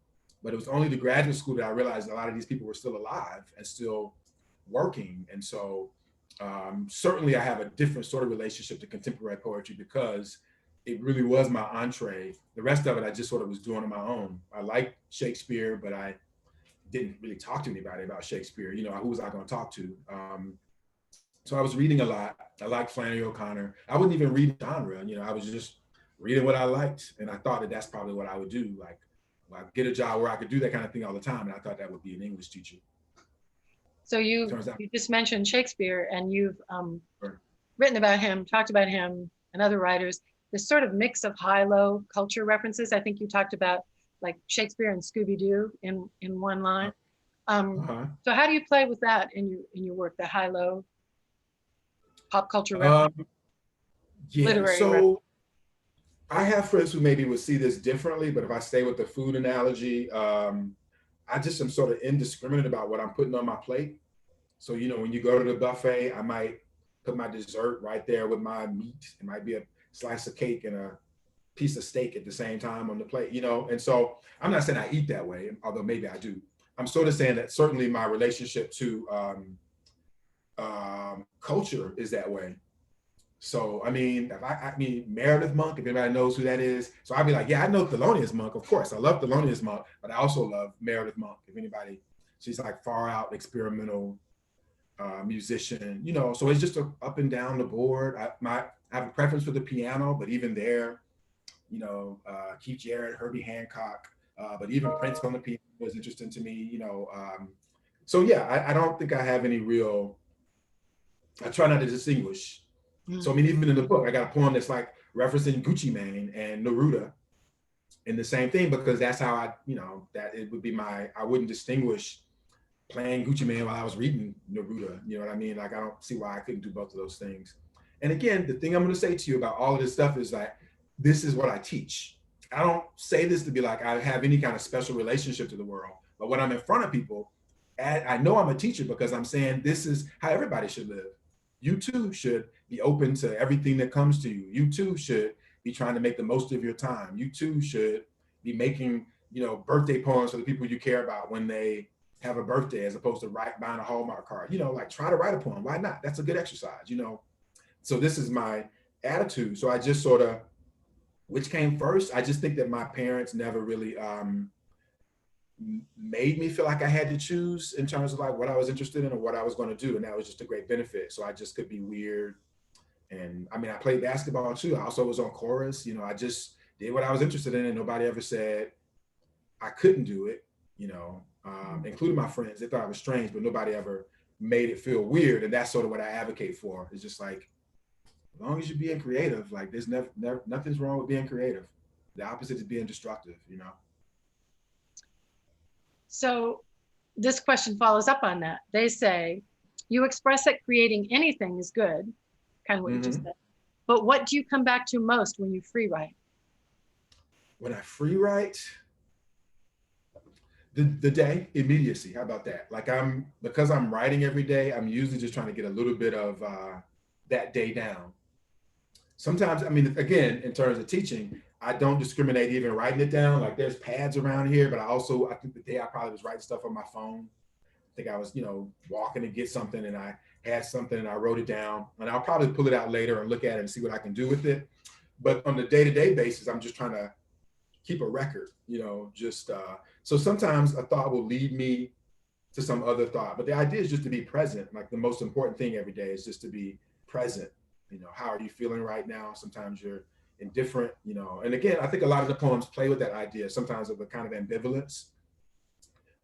But it was only the graduate school that I realized a lot of these people were still alive and still working. And so certainly I have a different sort of relationship to contemporary poetry, because it really was my entree. The rest of it, I just sort of was doing on my own. I liked Shakespeare, but I didn't really talk to anybody about Shakespeare. Who was I going to talk to? So I was reading a lot. I liked Flannery O'Connor. I wouldn't even read genre. I was just reading what I liked. And I thought that that's probably what I would do. Like, I'd get a job where I could do that kind of thing all the time. And I thought that would be an English teacher. So you just mentioned Shakespeare, and you've written about him, talked about him and other writers. This sort of mix of high-low culture references. I think you talked about like Shakespeare and Scooby-Doo in one line. So how do you play with that in your work, the high-low pop culture reference? Yeah, Literary so reference? I have friends who maybe would see this differently, but if I stay with the food analogy, I just am sort of indiscriminate about what I'm putting on my plate. So, you know, when you go to the buffet, I might put my dessert right there with my meat. It might be a slice of cake and a piece of steak at the same time on the plate, you know? And so I'm not saying I eat that way, although maybe I do. I'm sort of saying that certainly my relationship to culture is that way. So, I mean, I mean, Meredith Monk, if anybody knows who that is. So I'd be like, yeah, I know Thelonious Monk. Of course, I love Thelonious Monk, but I also love Meredith Monk. If anybody, she's like far out experimental musician, you know, so it's just up and down the board. I have a preference for the piano, but even there, you know, Keith Jarrett, Herbie Hancock, but even Prince on the piano was interesting to me, you know. So yeah, I don't think I have any real, I try not to distinguish. So I mean, even in the book, I got a poem that's like referencing Gucci Mane and Neruda and the same thing, because that's how I, you know, that it would be I wouldn't distinguish playing Gucci Mane while I was reading Neruda. You know what I mean? Like, I don't see why I couldn't do both of those things. And again, the thing I'm going to say to you about all of this stuff is like, this is what I teach. I don't say this to be like I have any kind of special relationship to the world, but when I'm in front of people, I know I'm a teacher because I'm saying this is how everybody should live. You too should be open to everything that comes to you. You too should be trying to make the most of your time. You too should be making, you know, birthday poems for the people you care about when they have a birthday, as opposed to buying a Hallmark card. You know, like, try to write a poem. Why not? That's a good exercise, you know. So this is my attitude. So I just sort of, which came first? I just think that my parents never really made me feel like I had to choose in terms of like what I was interested in or what I was going to do. And that was just a great benefit. So I just could be weird. And I mean, I played basketball too. I also was on chorus. You know, I just did what I was interested in, and nobody ever said I couldn't do it, you know, including my friends. They thought I was strange, but nobody ever made it feel weird. And that's sort of what I advocate for. It's just like, as long as you're being creative, like, there's never nothing's wrong with being creative. The opposite is being destructive, you know? So this question follows up on that. They say, you express that creating anything is good, kind of what you just said. But what do you come back to most when you free write? When I free write, the day, immediacy. How about that? Like, because I'm writing every day, I'm usually just trying to get a little bit of that day down. Sometimes, I mean, again, in terms of teaching, I don't discriminate even writing it down. Like, there's pads around here, but I think the day I probably was writing stuff on my phone. I think I was, you know, walking to get something and I had something and I wrote it down, and I'll probably pull it out later and look at it and see what I can do with it. But on the day-to-day basis, I'm just trying to keep a record, you know, just, so sometimes a thought will lead me to some other thought, but the idea is just to be present. Like, the most important thing every day is just to be present. You know, how are you feeling right now? Sometimes you're indifferent, you know, and again, I think a lot of the poems play with that idea, sometimes of a kind of ambivalence,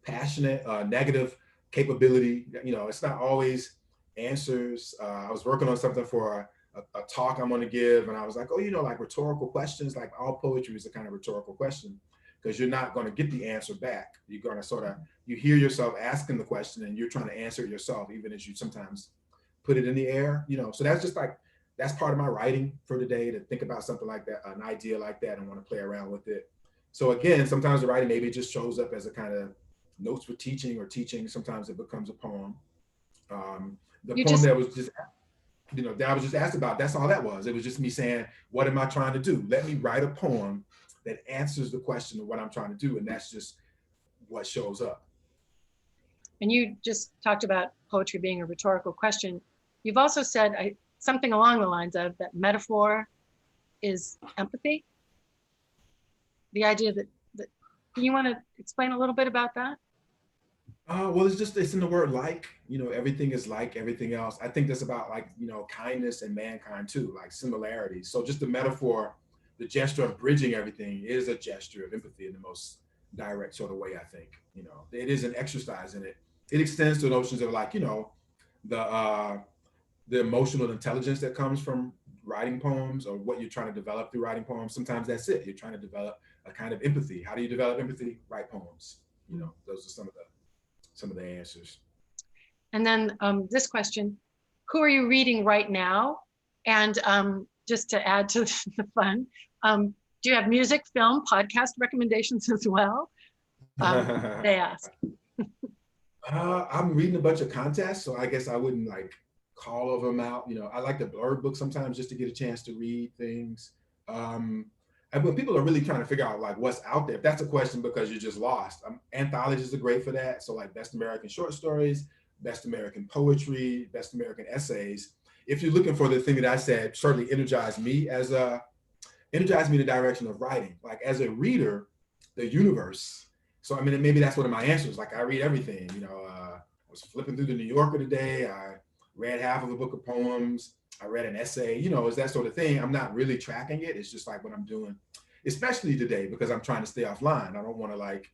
passionate, negative capability. You know, it's not always answers. I was working on something for a talk I'm going to give, and I was like, oh, you know, like rhetorical questions, like all poetry is a kind of rhetorical question, because you're not going to get the answer back. You're going to sort of, you hear yourself asking the question and you're trying to answer it yourself, even as you sometimes put it in the air, you know. So that's just like, that's part of my writing for the day, to think about something like that, an idea like that, and want to play around with it. So again, sometimes the writing maybe just shows up as a kind of notes for teaching, or teaching. Sometimes it becomes a poem. The poem that was just, you know, that I was just asked about, that's all that was. It was just me saying, what am I trying to do? Let me write a poem that answers the question of what I'm trying to do. And that's just what shows up. And you just talked about poetry being a rhetorical question. You've also said something along the lines of that metaphor is empathy. The idea that you want to explain a little bit about that? Well, it's in the word like, you know, everything is like everything else. I think that's about, like, you know, kindness and mankind too, like similarities. So just the metaphor, the gesture of bridging everything is a gesture of empathy in the most direct sort of way, I think. You know, it is an exercise in it. It extends to notions of, like, you know, the emotional intelligence that comes from writing poems, or what you're trying to develop through writing poems. Sometimes that's it. You're trying to develop a kind of empathy. How do you develop empathy? Write poems. You know, those are some of the answers. And then this question, who are you reading right now? And just to add to the fun, do you have music, film, podcast recommendations as well? They ask. I'm reading a bunch of contests, so I guess I wouldn't like call of them out. You know, I like to blurb books sometimes just to get a chance to read things. And when people are really trying to figure out like what's out there, if that's a question because you're just lost, anthologies are great for that. So like Best American Short Stories, Best American Poetry, Best American Essays. If you're looking for the thing that I said certainly energized me in the direction of writing, like as a reader, the universe. So I mean, maybe that's one of my answers. Like I read everything. You know, I was flipping through the New Yorker today. I read half of a book of poems. I read an essay. You know, it's that sort of thing. I'm not really tracking it. It's just like what I'm doing, especially today because I'm trying to stay offline. I don't want to like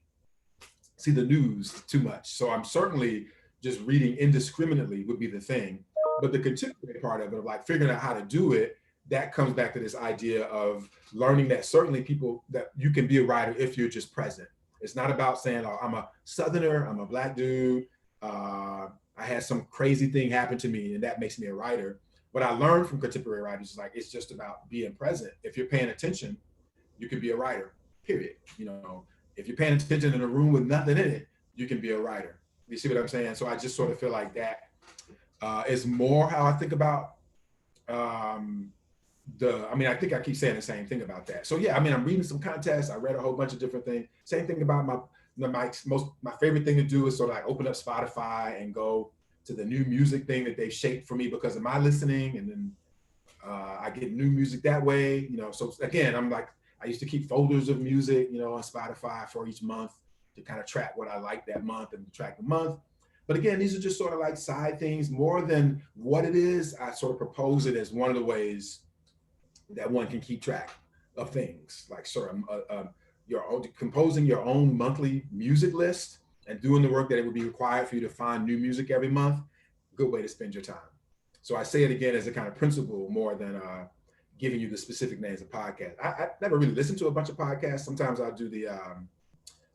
see the news too much. So I'm certainly just reading indiscriminately would be the thing. But the contemporary part of it, of like figuring out how to do it, that comes back to this idea of learning that certainly people that you can be a writer if you're just present. It's not about saying, oh, I'm a Southerner, I'm a Black dude, I had some crazy thing happen to me and that makes me a writer. What I learned from contemporary writers is like, it's just about being present. If you're paying attention, you can be a writer, period. You know, if you're paying attention in a room with nothing in it, you can be a writer. You see what I'm saying? So I just sort of feel like that is more how I think about I think I keep saying the same thing about that. So yeah, I mean, I'm reading some contests. I read a whole bunch of different things. Same thing about my favorite thing to do is sort of like open up Spotify and go to the new music thing that they've shaped for me because of my listening. And then I get new music that way, you know. So again, I used to keep folders of music, you know, on Spotify for each month to kind of track what I like that month and track the month. But again, these are just sort of like side things more than what it is. I sort of propose it as one of the ways that one can keep track of things, like sort of composing your own monthly music list and doing the work that it would be required for you to find new music every month. Good way to spend your time. So I say it again as a kind of principle more than giving you the specific names of podcasts. I never really listen to a bunch of podcasts. Sometimes I'll do the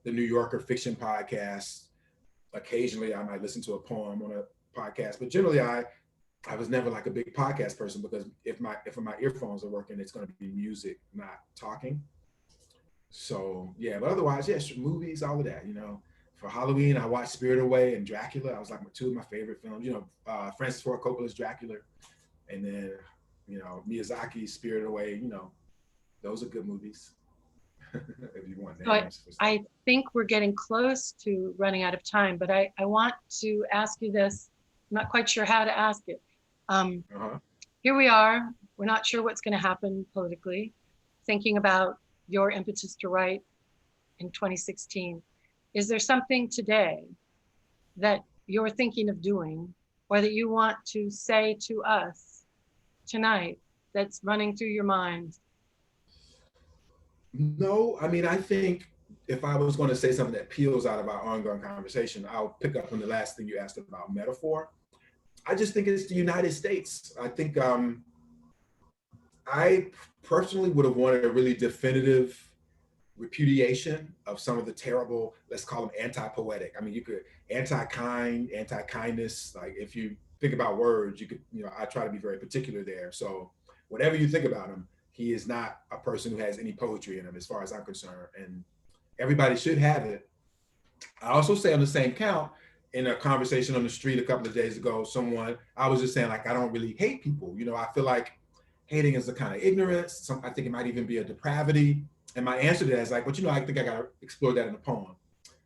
New Yorker fiction podcast. Occasionally I might listen to a poem on a podcast, but generally I was never like a big podcast person because if my earphones are working, it's going to be music, not talking. So yeah, but otherwise, yeah, movies, all of that. You know, for Halloween, I watched Spirit Away and Dracula. I was like two of my favorite films. You know, Francis Ford Coppola's Dracula, and then you know Miyazaki's Spirit Away. You know, those are good movies. If you want names. So I think we're getting close to running out of time, but I want to ask you this. I'm not quite sure how to ask it. Here we are. We're not sure what's going to happen politically. Thinking about your impetus to write in 2016. Is there something today that you're thinking of doing or that you want to say to us tonight that's running through your mind? No, I mean, I think if I was going to say something that peels out of our ongoing conversation, I'll pick up on the last thing you asked about metaphor. I just think it's the United States. I think I personally would have wanted a really definitive repudiation of some of the terrible, let's call them anti-poetic. I mean, you could anti-kind, anti-kindness. Like if you think about words, you could, you know, I try to be very particular there. So whatever you think about him, he is not a person who has any poetry in him as far as I'm concerned. And everybody should have it. I also say on the same count, in a conversation on the street a couple of days ago, I was just saying like, I don't really hate people. You know, I feel like hating is a kind of ignorance. I think it might even be a depravity. And my answer to that is like, but you know, I think I got to explore that in a poem.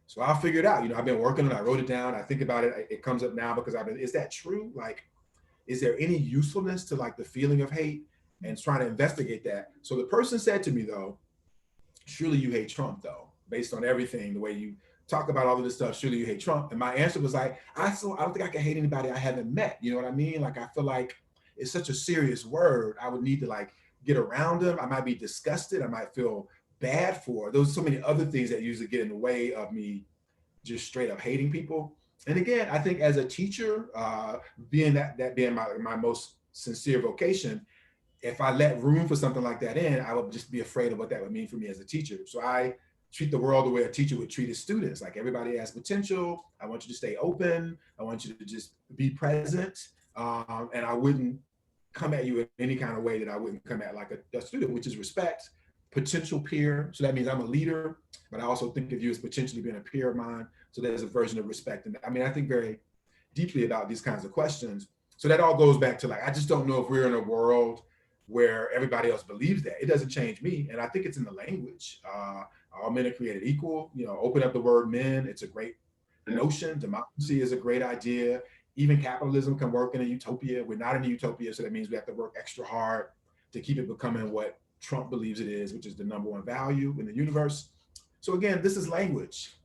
So I'll figure it out. You know, I've been working on it. I wrote it down. I think about it. It comes up now because is that true? Like, is there any usefulness to like the feeling of hate and trying to investigate that? So the person said to me though, surely you hate Trump though, based on everything, the way you talk about all of this stuff, surely you hate Trump. And my answer was like, I don't think I can hate anybody I haven't met. You know what I mean? Like, I feel like it's such a serious word. I would need to like get around them. I might be disgusted. I might feel bad for. There's so many other things that usually get in the way of me just straight up hating people. And again, I think as a teacher, being that being my most sincere vocation, if I let room for something like that in, I would just be afraid of what that would mean for me as a teacher. So I treat the world the way a teacher would treat his students. Like everybody has potential. I want you to stay open. I want you to just be present. And I wouldn't come at you in any kind of way that I wouldn't come at like a student, which is respect, potential peer. So that means I'm a leader, but I also think of you as potentially being a peer of mine. So there's a version of respect. And I mean, I think very deeply about these kinds of questions. So that all goes back to like, I just don't know if we're in a world where everybody else believes that. It doesn't change me. And I think it's in the language. All men are created equal. You know, open up the word men. It's a great notion. Democracy is a great idea. Even capitalism can work in a utopia. We're not in a utopia, so that means we have to work extra hard to keep it becoming what Trump believes it is, which is the #1 value in the universe. So again, this is language.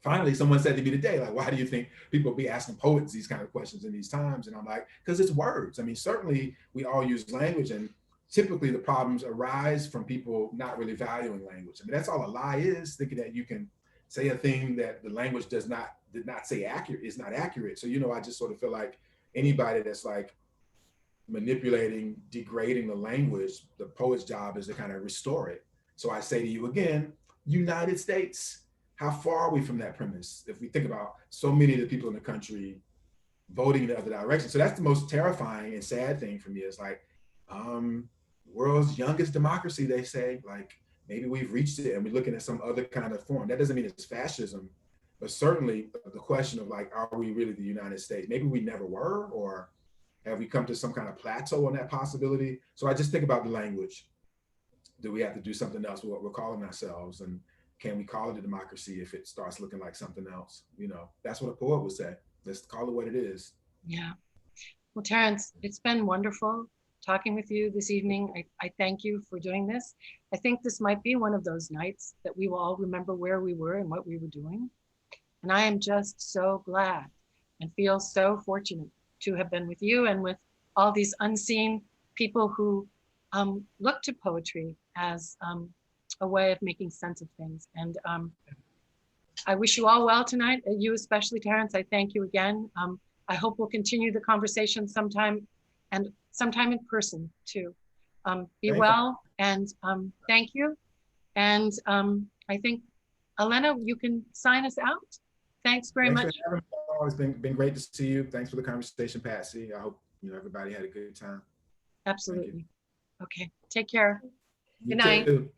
Finally, someone said to me today, like, why do you think people be asking poets these kind of questions in these times? And I'm like, because it's words. I mean, certainly we all use language, and typically the problems arise from people not really valuing language. I mean, that's all a lie is, thinking that you can say a thing that the language did not say accurate is not accurate. So, you know, I just sort of feel like anybody that's like manipulating, degrading the language, the poet's job is to kind of restore it. So I say to you again, United States, how far are we from that premise? If we think about so many of the people in the country voting in the other direction. So that's the most terrifying and sad thing for me is like, world's youngest democracy, they say, like, maybe we've reached it and we're looking at some other kind of form. That doesn't mean it's fascism, but certainly the question of like, are we really the United States? Maybe we never were, or have we come to some kind of plateau on that possibility? So I just think about the language. Do we have to do something else with what we're calling ourselves? And can we call it a democracy if it starts looking like something else? You know, that's what a poet would say. Let's call it what it is. Yeah. Well, Terrance, it's been wonderful talking with you this evening. I thank you for doing this. I think this might be one of those nights that we will all remember where we were and what we were doing. And I am just so glad and feel so fortunate to have been with you and with all these unseen people who look to poetry as a way of making sense of things. And I wish you all well tonight, you especially, Terrance. I thank you again. I hope we'll continue the conversation sometime, and sometime in person too. Be well, and thank you. And I think, Elena, you can sign us out. Thanks very much. It's been great to see you. Thanks for the conversation, Patsy. I hope everybody had a good time. Absolutely. Okay, take care. You Good night. too.